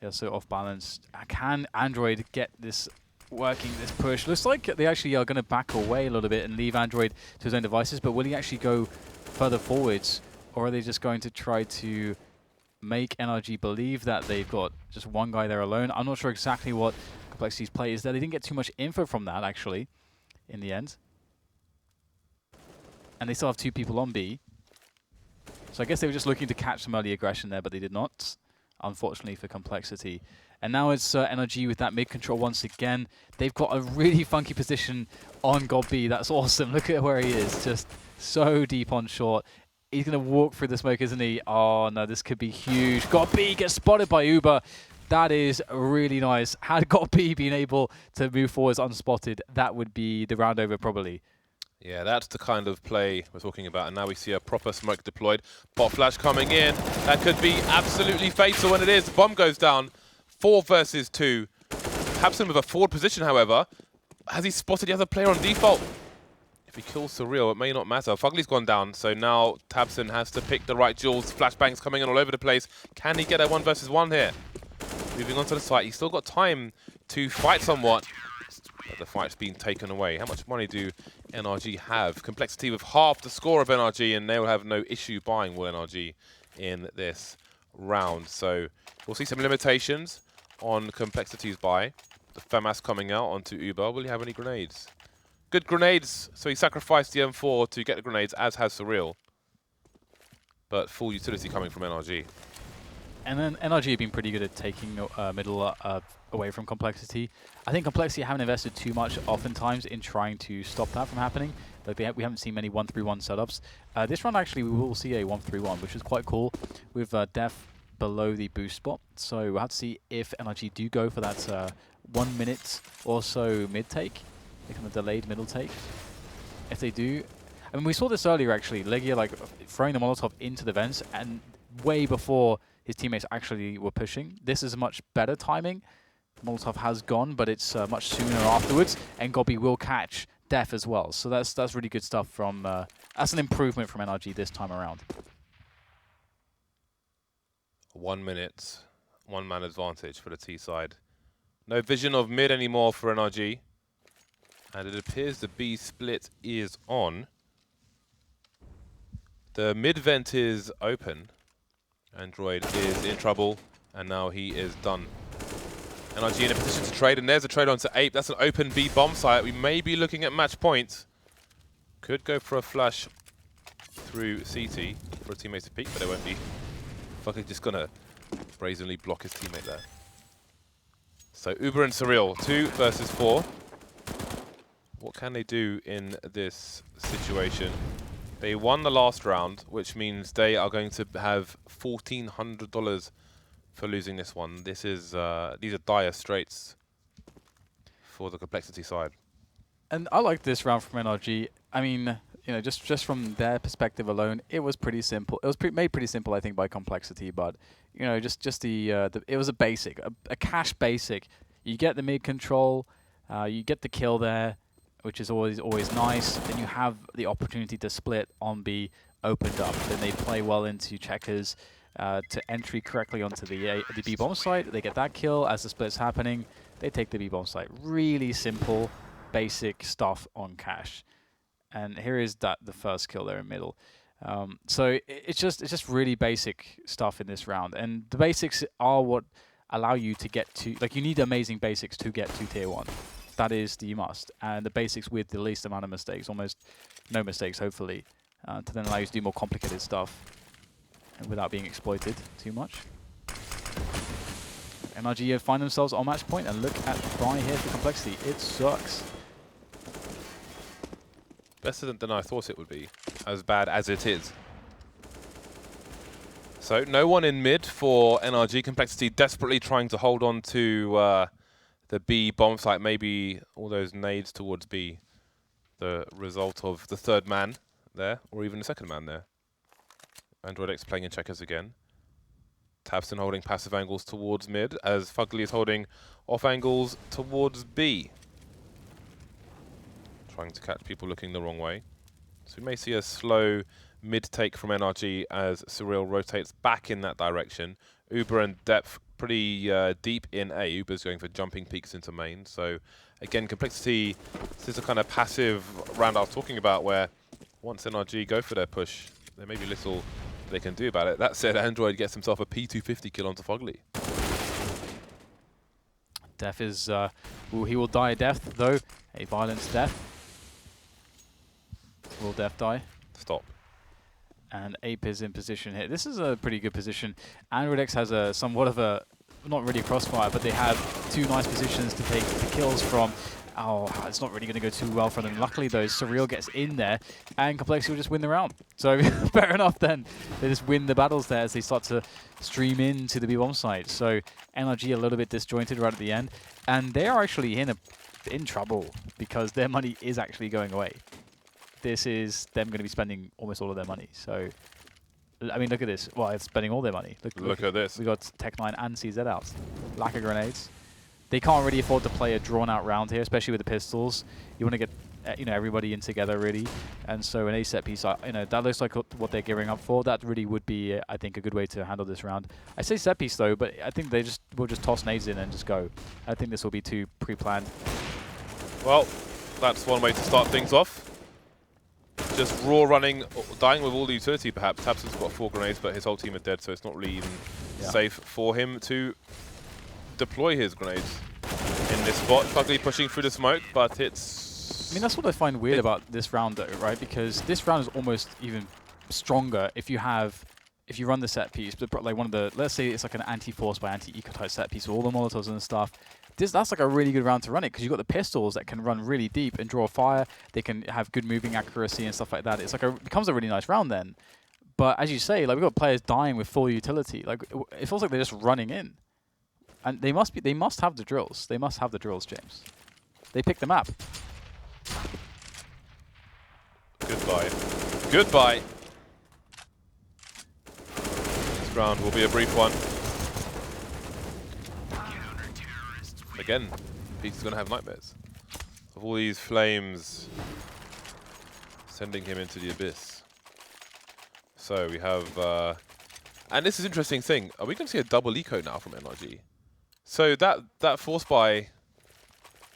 They're so off balance. Can Android get this working, this push? Looks like they actually are going to back away a little bit and leave Android to his own devices, but will he actually go further forwards, or are they just going to try to make NRG believe that they've got just one guy there alone? I'm not sure exactly what Complexity's play is there. They didn't get too much info from that, actually, in the end. And they still have 2 people on B. So I guess they were just looking to catch some early aggression there, but they did not, unfortunately for Complexity. And now it's NRG with that mid control once again. They've got a really funky position on Gobi. That's awesome. Look at where he is. Just so deep on short. He's going to walk through the smoke, isn't he? Oh, no, this could be huge. Gobi gets spotted by Uber. That is really nice. Had Gobi been able to move forwards unspotted, that would be the round over probably. Yeah, that's the kind of play we're talking about. And now we see a proper smoke deployed. Bot flash coming in. That could be absolutely fatal when it is. The bomb goes down. 4 versus 2. tabseN with a forward position, however. Has he spotted the other player on default? If he kills Surreal, it may not matter. FugLy's gone down, so now tabseN has to pick the right Jules. Flashbangs coming in all over the place. Can he get a 1 versus 1 here? Moving on to the site. He's still got time to fight somewhat. But the fight's been taken away. How much money do NRG have? Complexity with half the score of NRG, and they will have no issue buying Will NRG in this round. So we'll see some limitations on Complexity's buy. The FAMAS coming out onto Uber. Will he have any grenades? Good grenades. So he sacrificed the M4 to get the grenades, as has Surreal. But full utility coming from NRG. And then NRG have been pretty good at taking middle away from Complexity. I think Complexity haven't invested too much oftentimes in trying to stop that from happening. Like we haven't seen many 1-3-1 setups. This round actually we will see a 1-3-1, which is quite cool, with dephh below the boost spot. So we'll have to see if NRG do go for that 1 minute or so mid take, the kind of delayed middle take. If they do, I mean we saw this earlier actually. LEGIJA like throwing the Molotov into the vents and way before his teammates actually were pushing. This is much better timing. Molotov has gone, but it's much sooner afterwards, and Gobi will catch dephh as well. So that's really good stuff from. That's an improvement from NRG this time around. 1 minute, 1-man advantage for the T side. No vision of mid anymore for NRG, and it appears the B split is on. The mid vent is open. Android is in trouble, and now he is done. NRG in a position to trade, and there's a trade onto Ape. That's an open B bomb site. We may be looking at match point. Could go for a flash through CT for a teammate to peek, but it won't be. FugLy just gonna brazenly block his teammate there. So Uber and Surreal, 2 versus 4. What can they do in this situation? They won the last round, which means they are going to have $1,400 for losing this one. This is these are dire straits for the complexity side. And I like this round from NRG. I mean, you know, just from their perspective alone, it was pretty simple. It was made pretty simple, I think, by complexity. But you know, just the it was a basic, a cash basic. You get the mid control, you get the kill there, which is always nice. Then you have the opportunity to split on B opened up. Then they play well into checkers to entry correctly onto the B bomb site. They get that kill as the split's happening. They take the B bomb site. Really simple, basic stuff on cash. And here is the first kill there in middle. So it's just really basic stuff in this round. And the basics are what allow you to get to, like, you need amazing basics to get to tier 1. That is the must. And the basics with the least amount of mistakes, almost no mistakes, hopefully, to then allow you to do more complicated stuff and without being exploited too much. NRG find themselves on match point, and look at buy here for complexity. It sucks. Better than I thought it would be, as bad as it is. So no one in mid for NRG. Complexity desperately trying to hold on to the B bomb site. Maybe all those nades towards B, the result of the third man there, or even the second man there. AndroidX playing in checkers again. tabseN holding passive angles towards mid, as FugLy is holding off angles towards B. Trying to catch people looking the wrong way. So we may see a slow mid-take from NRG as Surreal rotates back in that direction. Uber and dephh pretty deep in A. Uber's going for jumping peaks into main. So again, complexity, this is a kind of passive round I was talking about, where once NRG go for their push, there may be little they can do about it. That said, Android gets himself a P250 kill onto FugLy. dephh is, he will die a death, though. A violence death. Will dephh die? Stop. And Ape is in position here. This is a pretty good position. AndroidX has a somewhat of a, not really a crossfire, but they have two nice positions to take the kills from. Oh, it's not really going to go too well for them. Luckily, though, Surreal gets in there, and Complexity will just win the round. So, fair enough then. They just win the battles there as they start to stream into the B-bomb site. So, NRG a little bit disjointed right at the end. And they are actually in trouble, because their money is actually going away. This is them going to be spending almost all of their money. So, I mean, look at this. Well, it's spending all their money. Look at this. We got Tech9 and CZ out. Lack of grenades. They can't really afford to play a drawn-out round here, especially with the pistols. You want to get, you know, everybody in together really. And so an A set piece, you know, that looks like what they're gearing up for. That really would be, I think, a good way to handle this round. I say set piece though, but I think they will just toss nades in and just go. I think this will be too pre-planned. Well, that's one way to start things off. Just raw running, dying with all the utility perhaps. tabseN's got 4 grenades, but his whole team are dead, so it's not really even safe for him to deploy his grenades in this spot. FugLy pushing through the smoke, but it's... I mean, that's what I find weird about this round though, right? Because this round is almost even stronger if you run the set piece, but like one of the, let's say it's like an anti-force by anti-eco type set piece with all the Molotovs and stuff. That's like a really good round to run it, because you've got the pistols that can run really deep and draw fire. They can have good moving accuracy and stuff like that. It's like it becomes a really nice round then. But as you say, like, we've got players dying with full utility. Like, it feels like they're just running in. And they must have the drills. They must have the drills, James. They pick the map. Goodbye. Goodbye. This round will be a brief one. Again, Pete's going to have nightmares of all these flames sending him into the abyss. So we have, and this is an interesting thing. Are we going to see a double eco now from NRG? So that force buy,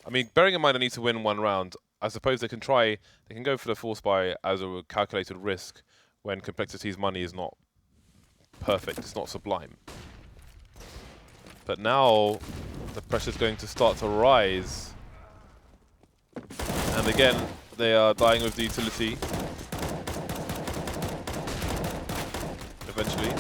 I mean, bearing in mind I need to win one round, I suppose they can go for the force buy as a calculated risk when Complexity's money is not perfect, it's not sublime. But now the pressure's going to start to rise. And again, they are dying with the utility. Eventually.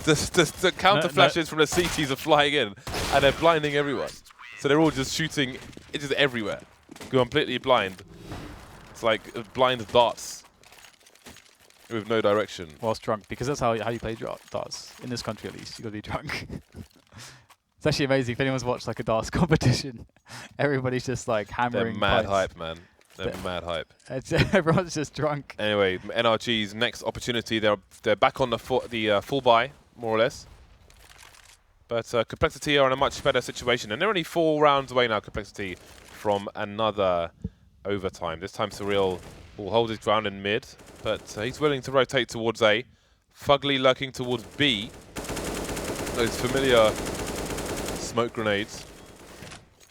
the counter flashes from the CTs are flying in, and they're blinding everyone. So they're all just shooting, it's just everywhere. Completely blind. It's like blind darts with no direction. Whilst drunk, because that's how you play darts. In this country, at least. You gotta be drunk. It's actually amazing if anyone's watched like a darts competition. Everybody's just like hammering. They're mad pints. hype, man. They're mad hype. Everyone's just drunk. Anyway, NRG's next opportunity. They're back on the full buy, more or less. But Complexity are in a much better situation, and they're only 4 rounds away now. Complexity from another overtime. This time Surreal will hold his ground in mid, but he's willing to rotate towards A. FugLy lurking towards B. Those familiar smoke grenades,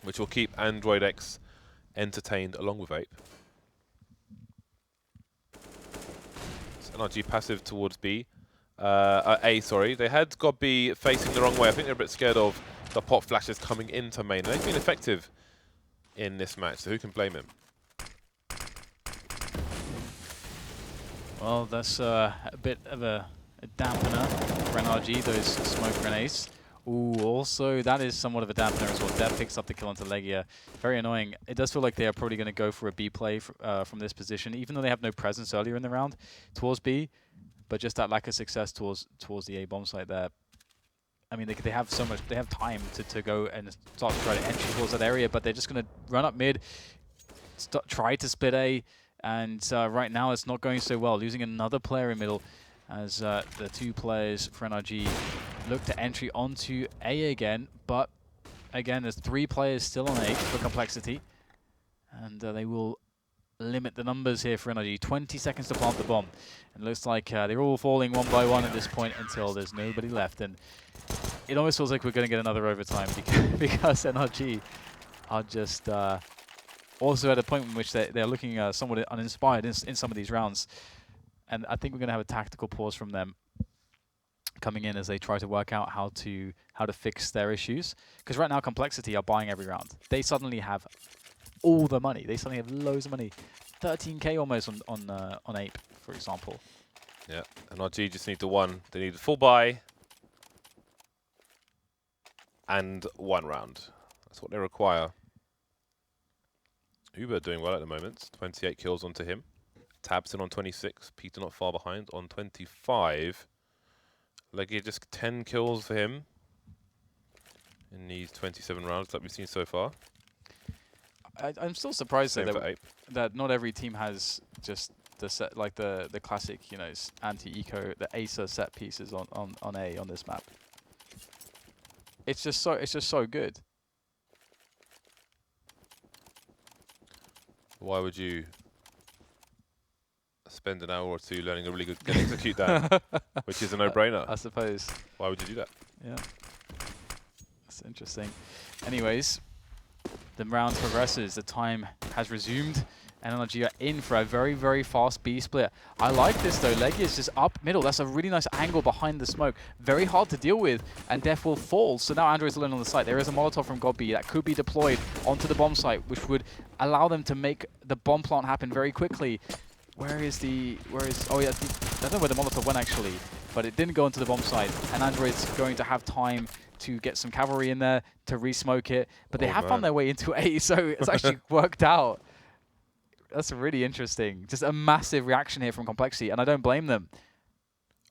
which will keep Android X entertained along with Ape. So NRG passive towards B. A, sorry. They had got B facing the wrong way. I think they're a bit scared of the pop flashes coming into main. They've been effective in this match, so who can blame him? Well, that's a bit of a dampener for NRG, those smoke grenades. Ooh, also, that is somewhat of a dampener as well. dephh picks up the kill onto LEGIJA. Very annoying. It does feel like they are probably going to go for a B play from this position, even though they have no presence earlier in the round towards B. But just that lack of success towards the A bomb site there. I mean, they have so much. They have time to go and start to try to entry towards that area, but they're just going to run up mid, try to split A, and right now it's not going so well. Losing another player in middle as the 2 players for NRG look to entry onto A again, but again, there's 3 players still on A for Complexity, and they will limit the numbers here for NRG. 20 seconds to plant the bomb. And it looks like they're all falling one by one at this point until there's nobody left. And it almost feels like we're going to get another overtime because NRG are just also at a point in which they're looking somewhat uninspired in some of these rounds. And I think we're going to have a tactical pause from them coming in as they try to work out how to fix their issues. Because right now, Complexity are buying every round. They suddenly have all the money. They suddenly have loads of money. 13k almost on Ape, for example. Yeah, NRG just need the one. They need a full buy and 1 round. That's what they require. Uber doing well at the moment. 28 kills onto him. tabseN on 26. Peter not far behind on 25. LEGIJA just 10 kills for him in these 27 rounds that we've seen so far. I'm still surprised that not every team has just the set, like the classic, you know, anti-eco, the Acer set pieces on A on this map. It's just so good. Why would you spend an hour or 2 learning a really good execute that, which is a no-brainer? I suppose. Why would you do that? Yeah, that's interesting. Anyways, the round progresses. The time has resumed, and NRG are in for a very, very fast B split. I like this though. LEGIJA is just up middle. That's a really nice angle behind the smoke. Very hard to deal with, and dephh will fall. So now Android's alone on the site. There is a Molotov from godb that could be deployed onto the bomb site, which would allow them to make the bomb plant happen very quickly. Oh yeah, I don't know where the Molotov went actually, but it didn't go into the bomb site, and Android's going to have time to get some cavalry in there to re-smoke it, but they have found their way into A, so it's actually worked out. That's really interesting. Just a massive reaction here from Complexity, and I don't blame them.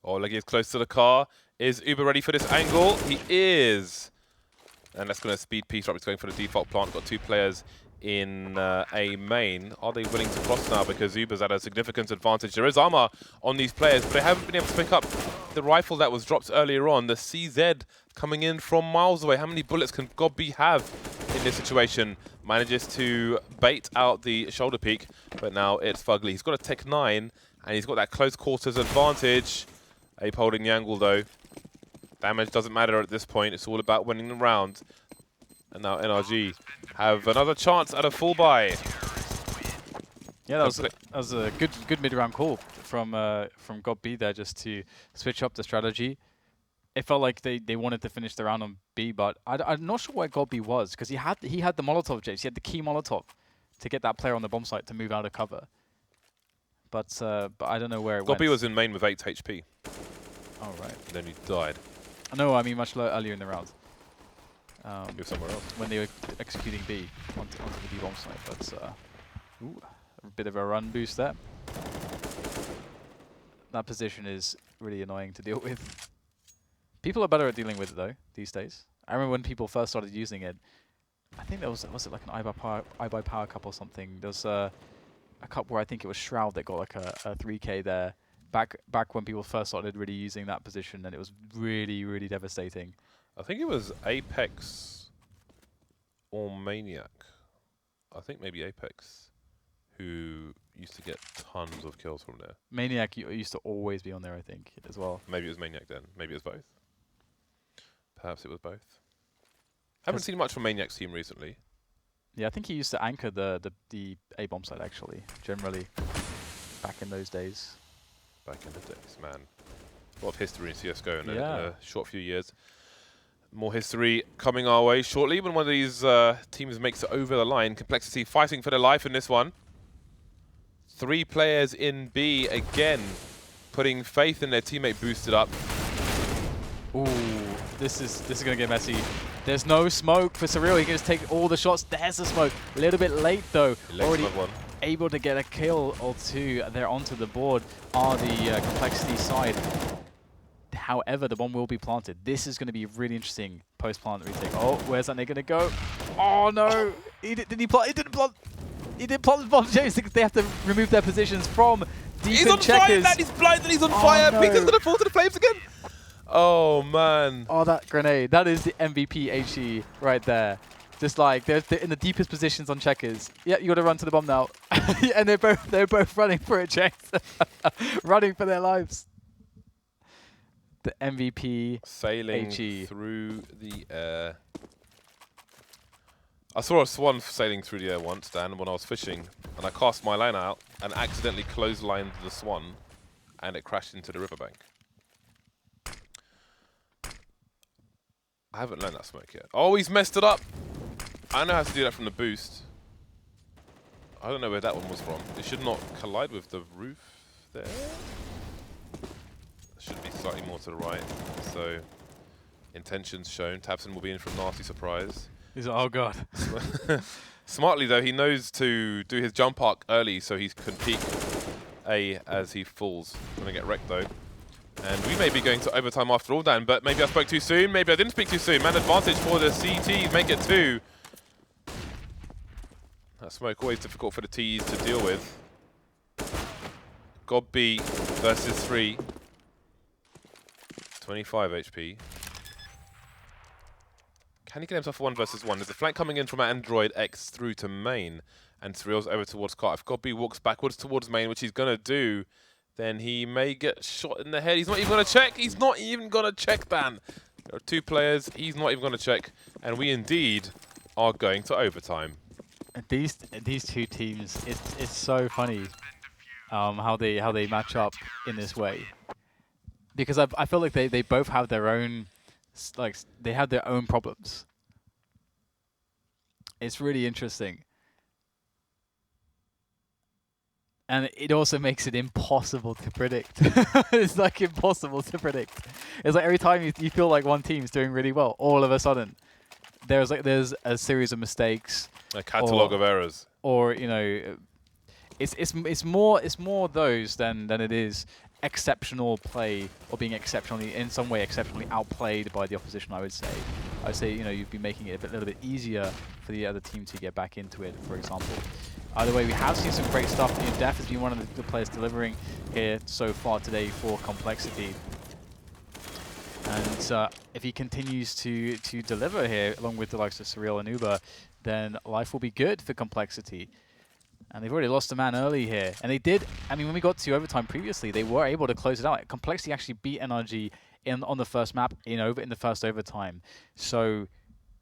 Oh, LEGIJA is close to the car. Is Uber ready for this angle? He is. And that's going to speed Peter up. He's going for the default plant. Got 2 players in A main. Are they willing to cross now? Because Uber's at a significant advantage. There is armor on these players, but they haven't been able to pick up the rifle that was dropped earlier on. The CZ coming in from miles away. How many bullets can godb have in this situation? Manages to bait out the shoulder peek, but now it's FugLy. He's got a Tech 9, and he's got that close quarters advantage. Ape holding the angle, though. Damage doesn't matter at this point. It's all about winning the round. And now NRG have another chance at a full buy. Yeah, that was a good mid-round call from godb there, just to switch up the strategy. It felt like they wanted to finish the round on B, but I'm not sure where godb was, because he had the Molotov, Jace. He had the key Molotov to get that player on the bomb site to move out of cover. But I don't know where it went. godb was in main with 8 HP. Oh, right. And then he died. No, I mean much earlier in the round. He was somewhere else. When they were executing B onto the B bomb site. But ooh, a bit of a run boost there. That position is really annoying to deal with. People are better at dealing with it though these days. I remember when people first started using it. I think there was it like an iBuy Power Cup or something? There was a cup where I think it was Shroud that got like a 3K there. Back when people first started really using that position, and it was really, really devastating. I think it was Apex or Maniac. I think maybe Apex, who used to get tons of kills from there. Maniac used to always be on there, I think, as well. Maybe it was Maniac then. Maybe it was both. Perhaps it was both. Haven't seen much from Maniac's team recently. Yeah, I think he used to anchor the A-bomb side, actually, generally, back in those days. Back in the days, man. A lot of history in CSGO in a short few years. More history coming our way shortly when one of these teams makes it over the line. Complexity fighting for their life in this one. 3 players in B again, putting faith in their teammate boosted up. Ooh, this is going to get messy. There's no smoke for Surreal. He can just take all the shots. There's the smoke. A little bit late, though. Already able to get a kill or 2. They're onto the board on the Complexity side. However, the bomb will be planted. This is going to be really interesting post-plant retake. Oh, where's that nigga going to go? Oh, no. Did he plant? He didn't plant. He didn't plant the bomb, James, because they have to remove their positions from deep He's in on checkers. fire, man. He's blind and he's on fire. No. Peter's going to fall to the flames again. Oh, man. Oh, that grenade. That is the MVP HE right there. Just like, they're in the deepest positions on checkers. Yeah, you got to run to the bomb now. And they're both running for it, James. Running for their lives. The MVP sailing HE. Through the air. I saw a swan sailing through the air once, Dan, when I was fishing. And I cast my line out and accidentally clotheslined the swan. And it crashed into the riverbank. I haven't learned that smoke yet. Oh, he's messed it up. I know how to do that from the boost. I don't know where that one was from. It should not collide with the roof there. It should be slightly more to the right. So, intentions shown. tabseN will be in for a nasty surprise. He's like, oh god. Smartly though, he knows to do his jump arc early so he can peek A as he falls. Gonna get wrecked though. And we may be going to overtime after all, Dan, but maybe I spoke too soon. Maybe I didn't speak too soon. Man advantage for the CTs, make it 2. That smoke always difficult for the Ts to deal with. God B versus 3. 25 HP. Can he get himself a 1 versus 1? There's a flank coming in from Android X through to main. And Surreal's over towards Cart. If God B walks backwards towards main, which he's going to do, then he may get shot in the head. He's not even going to check. He's not even going to check, Dan. There are 2 players. He's not even going to check. And we indeed are going to overtime. These 2 teams, it's so funny how they match up in this way. Because I feel like they both have their own, like, they have their own problems. It's really interesting. And it also makes it impossible to predict. It's like impossible to predict. It's like every time you feel like one team's doing really well, all of a sudden there's a series of mistakes, a catalog of errors, or you know, it's more those than it is exceptional play or being exceptionally in some way exceptionally outplayed by the opposition. I would say you know, you'd be making it a little bit easier for the other team to get back into it, for example. Either way, we have seen some great stuff. You know, dephh has been one of the players delivering here so far today for Complexity. And if he continues to deliver here, along with the likes of Surreal and Uber, then life will be good for Complexity. And they've already lost a man early here. And they did, I mean, when we got to overtime previously, they were able to close it out. Complexity actually beat NRG on the first map in the first overtime. So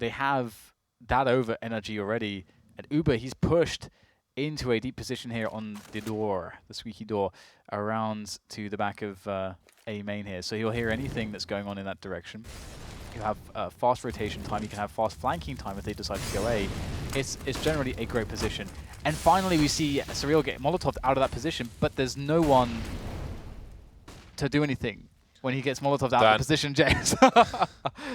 they have that over NRG already. And Uber, he's pushed into a deep position here on the door, the squeaky door, around to the back of A main here. So he'll hear anything that's going on in that direction. You have fast rotation time, you can have fast flanking time if they decide to go A. It's generally a great position. And finally we see Surreal get Molotov out of that position, but there's no one to do anything when he gets Molotov out of the position, James.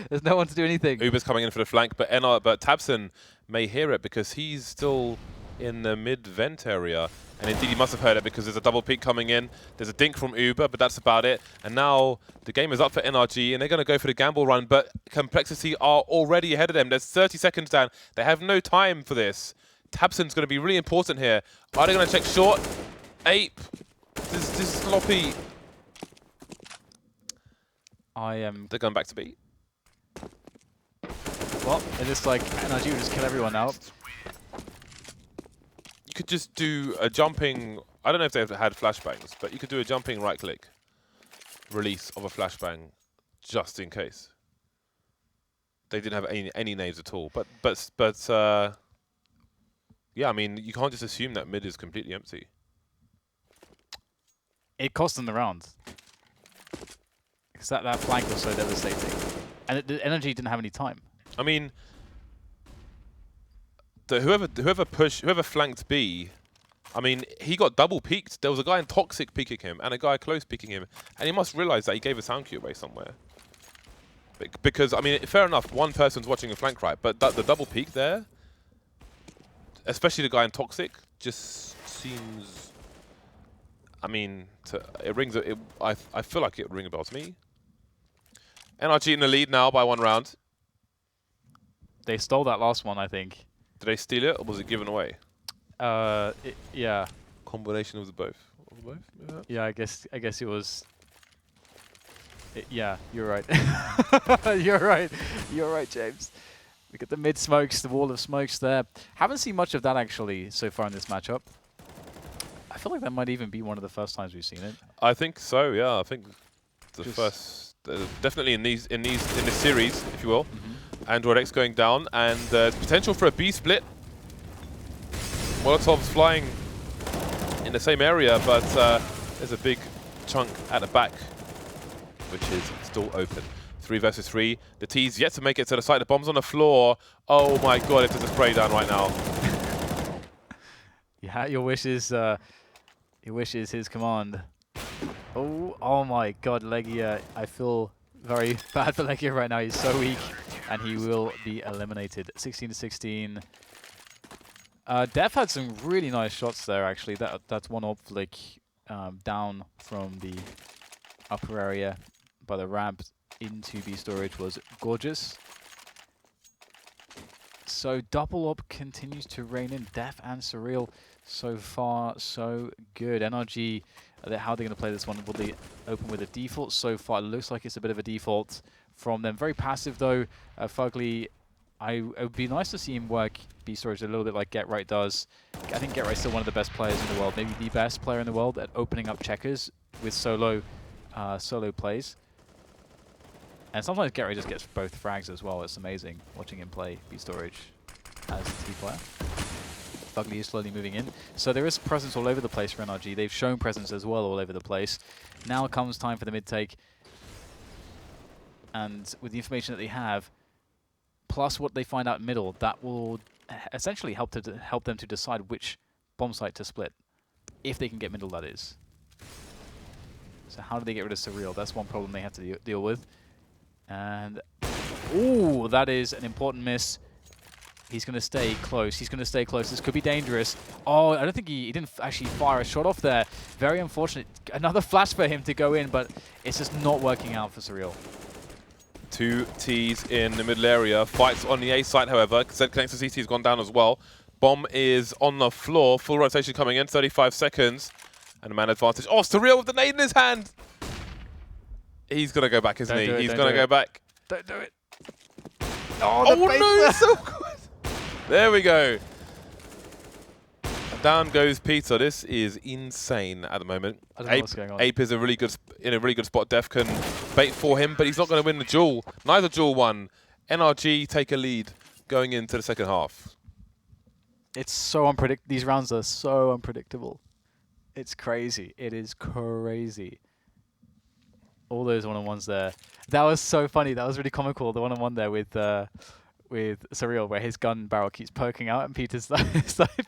There's no one to do anything. Uber's coming in for the flank, but tabseN may hear it because he's still in the mid-vent area. And indeed, he must have heard it because there's a double peek coming in. There's a dink from Uber, but that's about it. And now the game is up for NRG, and they're going to go for the gamble run. But Complexity are already ahead of them. There's 30 seconds down. They have no time for this. tabseN's going to be really important here. Are they going to check short? Ape. This is sloppy. They're going back to B. Well, it looks like NRG will just kill everyone now. You could just do a jumping... I don't know if they've had flashbangs, but you could do a jumping right-click release of a flashbang just in case. They didn't have any names at all. But yeah, I mean, you can't just assume that mid is completely empty. It cost them the round. Because that flank was so devastating. And the NRG didn't have any time. I mean, whoever flanked B, I mean, he got double peeked. There was a guy in Toxic peeking him and a guy close peeking him. And he must realize that he gave a sound cue away somewhere. Because, I mean, fair enough, one person's watching a flank right, but the double peek there, especially the guy in Toxic, just seems... I mean, I feel like it rings a bell to me. NRG in the lead now by 1 round. They stole that last one, I think. Did they steal it, or was it given away? Yeah. Combination of the both. Yeah, I guess it was. Yeah, you're right. You're right. You're right, James. Look at the mid smokes, the wall of smokes there. Haven't seen much of that actually so far in this matchup. I feel like that might even be one of the first times we've seen it. I think so. Yeah, I think the first, definitely in this series, if you will. Android X going down, and there's potential for a B split. Molotov's flying in the same area, but there's a big chunk at the back, which is still open. 3 versus 3. The T's yet to make it to the site. The bomb's on the floor. Oh my god, if there's a spray down right now. Yeah, your wish is his command. Oh my god, LEGIJA. I feel very bad for LEGIJA right now. He's so weak, and he will be eliminated. 16-16. dephh had some really nice shots there, actually. That's one op flick down from the upper area by the ramp into B storage was gorgeous. So double op continues to reign in. dephh and Surreal, so far so good. NRG, how are they going to play this one? Will they open with a default? So far it looks like it's a bit of a default from them. Very passive though. FugLy, it would be nice to see him work B storage a little bit like GetRight does. I think GetRight's still one of the best players in the world, maybe the best player in the world at opening up checkers with solo plays. And sometimes GetRight just gets both frags as well. It's amazing watching him play B storage as a T player. FugLy is slowly moving in. So there is presence all over the place for NRG. They've shown presence as well all over the place. Now comes time for the mid take. And with the information that they have, plus what they find out middle, that will essentially help them to decide which bomb site to split. If they can get middle, that is. So how do they get rid of Surreal? That's one problem they have to deal with. And, ooh, that is an important miss. He's going to stay close. He's going to stay close. This could be dangerous. Oh, I don't think he didn't actually fire a shot off there. Very unfortunate. Another flash for him to go in, but it's just not working out for Surreal. 2 T's in the middle area. Fights on the A site, however. Zed connects to CT has gone down as well. Bomb is on the floor. Full rotation coming in. 35 seconds. And a man advantage. Oh, Surreal with the nade in his hand. He's going to go back, isn't he? He's going to go back. Don't do it. Oh no, so good. There we go. And down goes Peter. This is insane at the moment. I don't know what's going on. Ape is in a really good spot. dephh can bait for him, but he's not going to win the duel. Neither duel won. NRG take a lead going into the second half. It's so unpredictable. These rounds are so unpredictable. It's crazy. It is crazy. All those one-on-ones there. That was so funny. That was really comical. The one-on-one there with Surreal, where his gun barrel keeps poking out, and Peter's like,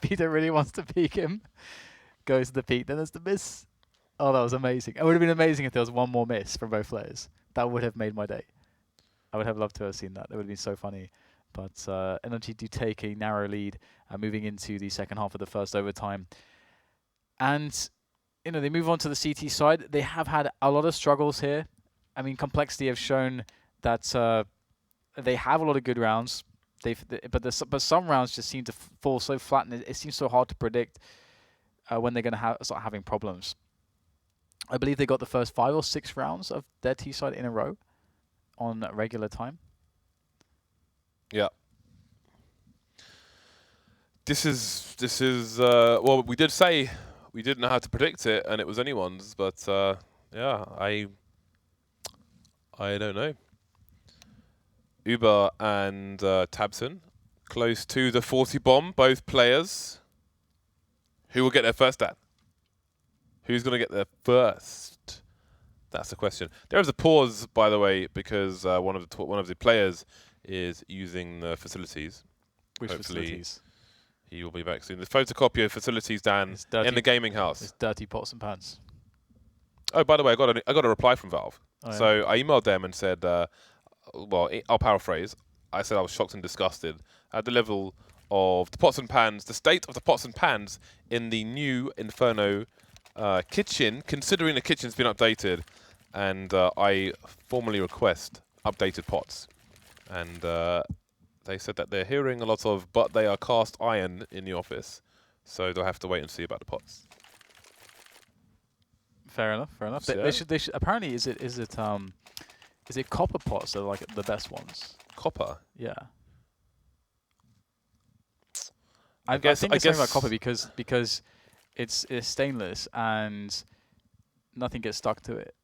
Peter really wants to peek him. Goes to the peek, then there's the miss. Oh, that was amazing. It would have been amazing if there was one more miss from both players. That would have made my day. I would have loved to have seen that. It would have been so funny. But NRG do take a narrow lead moving into the second half of the first overtime. And, you know, they move on to the CT side. They have had a lot of struggles here. I mean, Complexity have shown that they have a lot of good rounds. But some rounds just seem to fall so flat, and it seems so hard to predict when they're going to start having problems. I believe they got the first 5 or 6 rounds of their T side in a row on regular time. Yeah. This is well, we did say we didn't know how to predict it, and it was anyone's, but yeah, I don't know. Uber and tabseN close to the 40 bomb, both players. Who will get there first, Dan? Who's going to get there first? That's the question. There is a pause, by the way, because one of the players is using the facilities. Which Hopefully facilities? He will be back soon. The photocopy of facilities, Dan, in the gaming house. It's dirty pots and pans. Oh, by the way, I got a reply from Valve. Oh, So yeah. I emailed them and said, well, I'll paraphrase. I said I was shocked and disgusted at the level of the pots and pans, the state of the pots and pans in the new Inferno kitchen, considering the kitchen's been updated. And I formally request updated pots. And they said that they're hearing a lot of, but they are cast iron in the office. So they'll have to wait and see about the pots. Fair enough. Fair enough. So They should. Apparently, is it copper pots that are like the best ones? Copper? Yeah. I think it's something about guess copper because it's stainless and nothing gets stuck to it.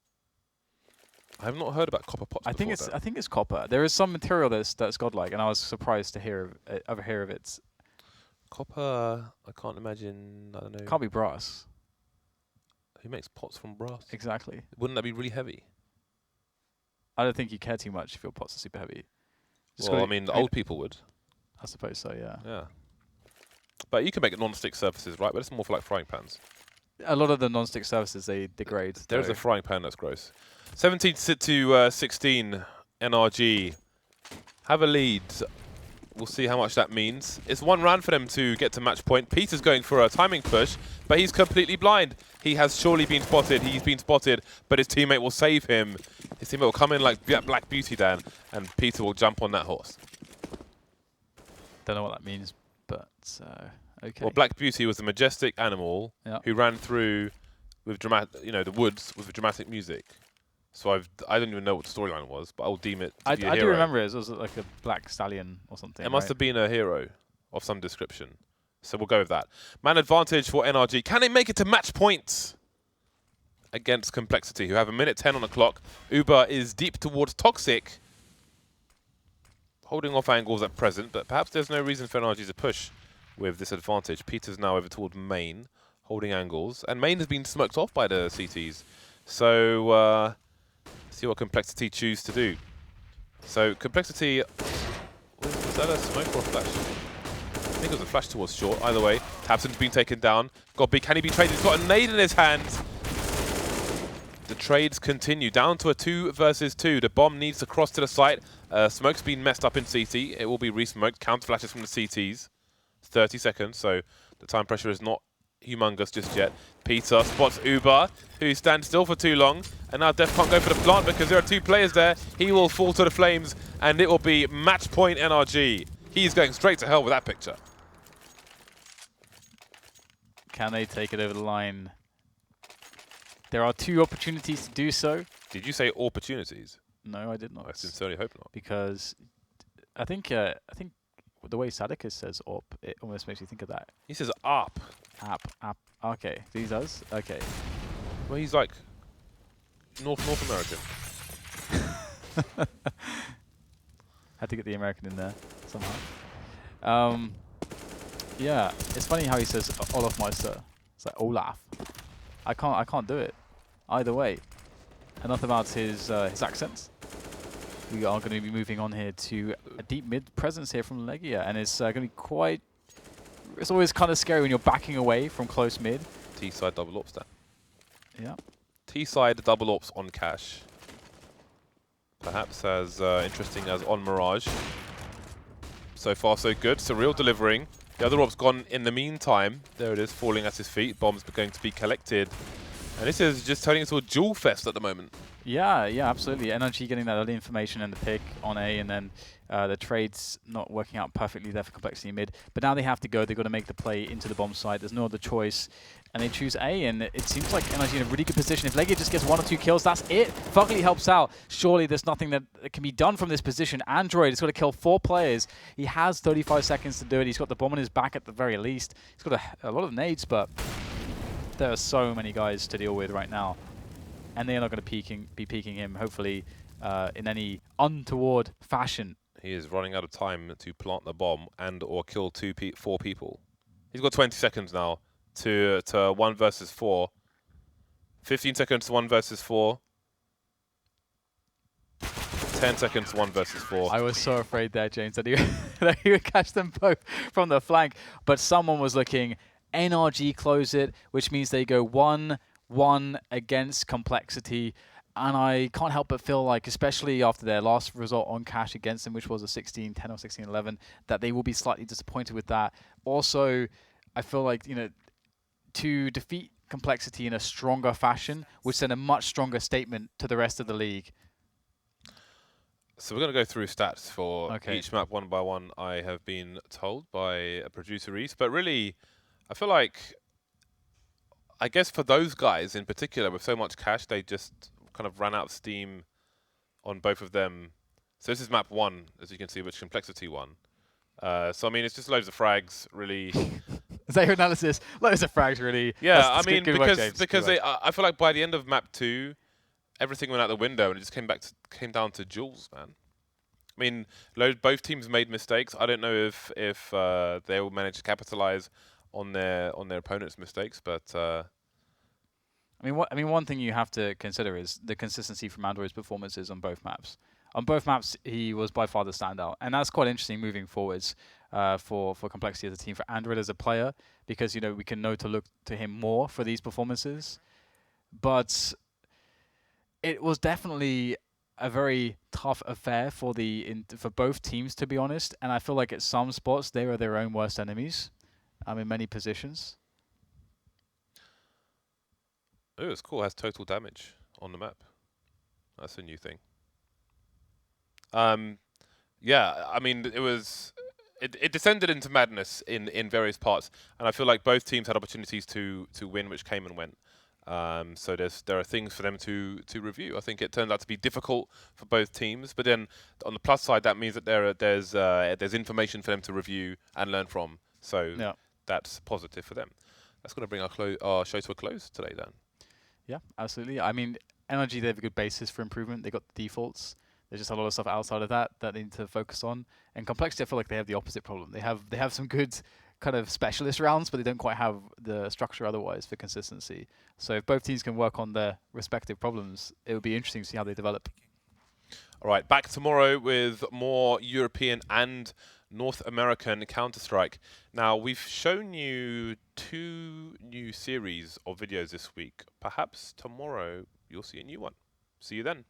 I've not heard about copper pots. I think it's copper. There is some material that's godlike, and I was surprised to hear of it. Copper. I can't imagine. I don't know. Can't be brass. Who makes pots from brass? Exactly. Wouldn't that be really heavy? I don't think you care too much if your pots are super heavy. Well, I mean, the old people would. I suppose so. Yeah. Yeah. But you can make non-stick surfaces, right? But it's more for like frying pans. A lot of the non-stick surfaces they degrade. There's a frying pan that's gross. 17 to 16, NRG have a lead. We'll see how much that means. It's one round for them to get to match point. Peter's going for a timing push, but he's completely blind. He has surely been spotted. He's been spotted, but his teammate will save him. His teammate will come in like Black Beauty, Dan, and Peter will jump on that horse. Don't know what that means, but okay. Well, Black Beauty was the majestic animal who ran through with the woods with dramatic music. So I don't even know what the storyline was, but I'll deem it to be a hero. I do remember it. It was like a black stallion or something. It must have been a hero of some description. So we'll go with that. Man advantage for NRG. Can they make it to match point against Complexity, who have 1:10 on the clock? Uber is deep towards Toxic, holding off angles at present, but perhaps there's no reason for NRG to push with this advantage. Peter's now over toward Main, holding angles, and Main has been smoked off by the CTs. So see what Complexity choose to do. So Complexity, was that a smoke or a flash? I think it was a flash towards short. Either way, tabseN's been taken down. Can he be traded? He's got a nade in his hand. The trades continue. Down to a 2 versus 2. The bomb needs to cross to the site. Smoke's been messed up in CT. It will be re-smoked. Counter flashes from the CTs. 30 seconds, so the time pressure is not humongous just yet. Peter spots Uber, who stands still for too long. And now dephh can't go for the plant because there are 2 players there. He will fall to the flames, and it will be match point NRG. He's going straight to hell with that picture. Can they take it over the line? There are 2 opportunities to do so. Did you say opportunities? No, I did not. I sincerely hope not. Because I think the way Sadicus says op, it almost makes you think of that. He says up. App. Okay, he does? Okay. Well, he's like North American. Had to get the American in there somehow. Yeah, it's funny how he says Olaf Meister. It's like Olaf. I can't do it. Either way. Enough about his accents. We are going to be moving on here to a deep mid presence here from LEGIJA, and it's going to be quite. It's always kind of scary when you're backing away from close mid. T-side double ops there. Yeah. T-side double ops on Cash. Perhaps as interesting as on Mirage. So far, so good. Surreal delivering. The other rob's gone in the meantime. There it is, falling at his feet. Bombs are going to be collected. And this is just turning into a duel fest at the moment. Yeah, absolutely. NRG getting that early information and the pick on A, and then the trades not working out perfectly there for Complexity mid. But now they have to go. They've got to make the play into the bomb site. There's no other choice. And they choose A, and it seems like NRG in a really good position. If LEGIJA just gets 1 or 2 kills, that's it. FugLy helps out. Surely there's nothing that can be done from this position. Android has got to kill 4 players. He has 35 seconds to do it. He's got the bomb on his back at the very least. He's got a lot of nades, but there are so many guys to deal with right now. And they are not going to be peeking him, hopefully, in any untoward fashion. He is running out of time to plant the bomb and or kill 4 people. He's got 20 seconds now to 1 versus 4. 15 seconds to 1 versus 4. 10 seconds to 1 versus 4. I was so afraid there, James, that he would catch them both from the flank. But someone was looking. NRG close it, which means they go 1-1 against Complexity. And I can't help but feel like, especially after their last result on Cash against them, which was a 16-10 or 16-11, that they will be slightly disappointed with that. Also, I feel like, you know, to defeat Complexity in a stronger fashion would send a much stronger statement to the rest of the league. So we're going to go through stats for each map one by one, I have been told by a producer Reese. But really, I feel like, I guess for those guys in particular, with so much cash, they just kind of ran out of steam on both of them. So this is map 1, as you can see, which Complexity won. So, I mean, it's just loads of frags, really. Is that your analysis? Loads of frags, really. Yeah, that's I mean, good because I feel like by the end of map 2, everything went out the window and it just came down to duels, man. I mean, both teams made mistakes. I don't know if they will manage to capitalize on their opponent's mistakes, but I mean, one thing you have to consider is the consistency from Android's performances on both maps. On both maps, he was by far the standout, and that's quite interesting moving forwards for Complexity as a team, for Android as a player, because you know we can know to look to him more for these performances. But it was definitely a very tough affair for both teams, to be honest. And I feel like at some spots they were their own worst enemies. In many positions. Oh, it's cool. It has total damage on the map. That's a new thing. Yeah, I mean, it descended into madness in various parts, and I feel like both teams had opportunities to win, which came and went. So there are things for them to review. I think it turned out to be difficult for both teams, but then on the plus side, that means that there's information for them to review and learn from. So yeah, that's positive for them. That's going to bring our show to a close today, Dan. Yeah, absolutely. I mean, NRG, they have a good basis for improvement. They got the defaults. There's just a lot of stuff outside of that they need to focus on. And Complexity, I feel like they have the opposite problem. They have some good kind of specialist rounds, but they don't quite have the structure otherwise for consistency. So if both teams can work on their respective problems, it would be interesting to see how they develop. All right, back tomorrow with more European and North American Counter-Strike. Now, we've shown you 2 new series of videos this week. Perhaps tomorrow you'll see a new one. See you then.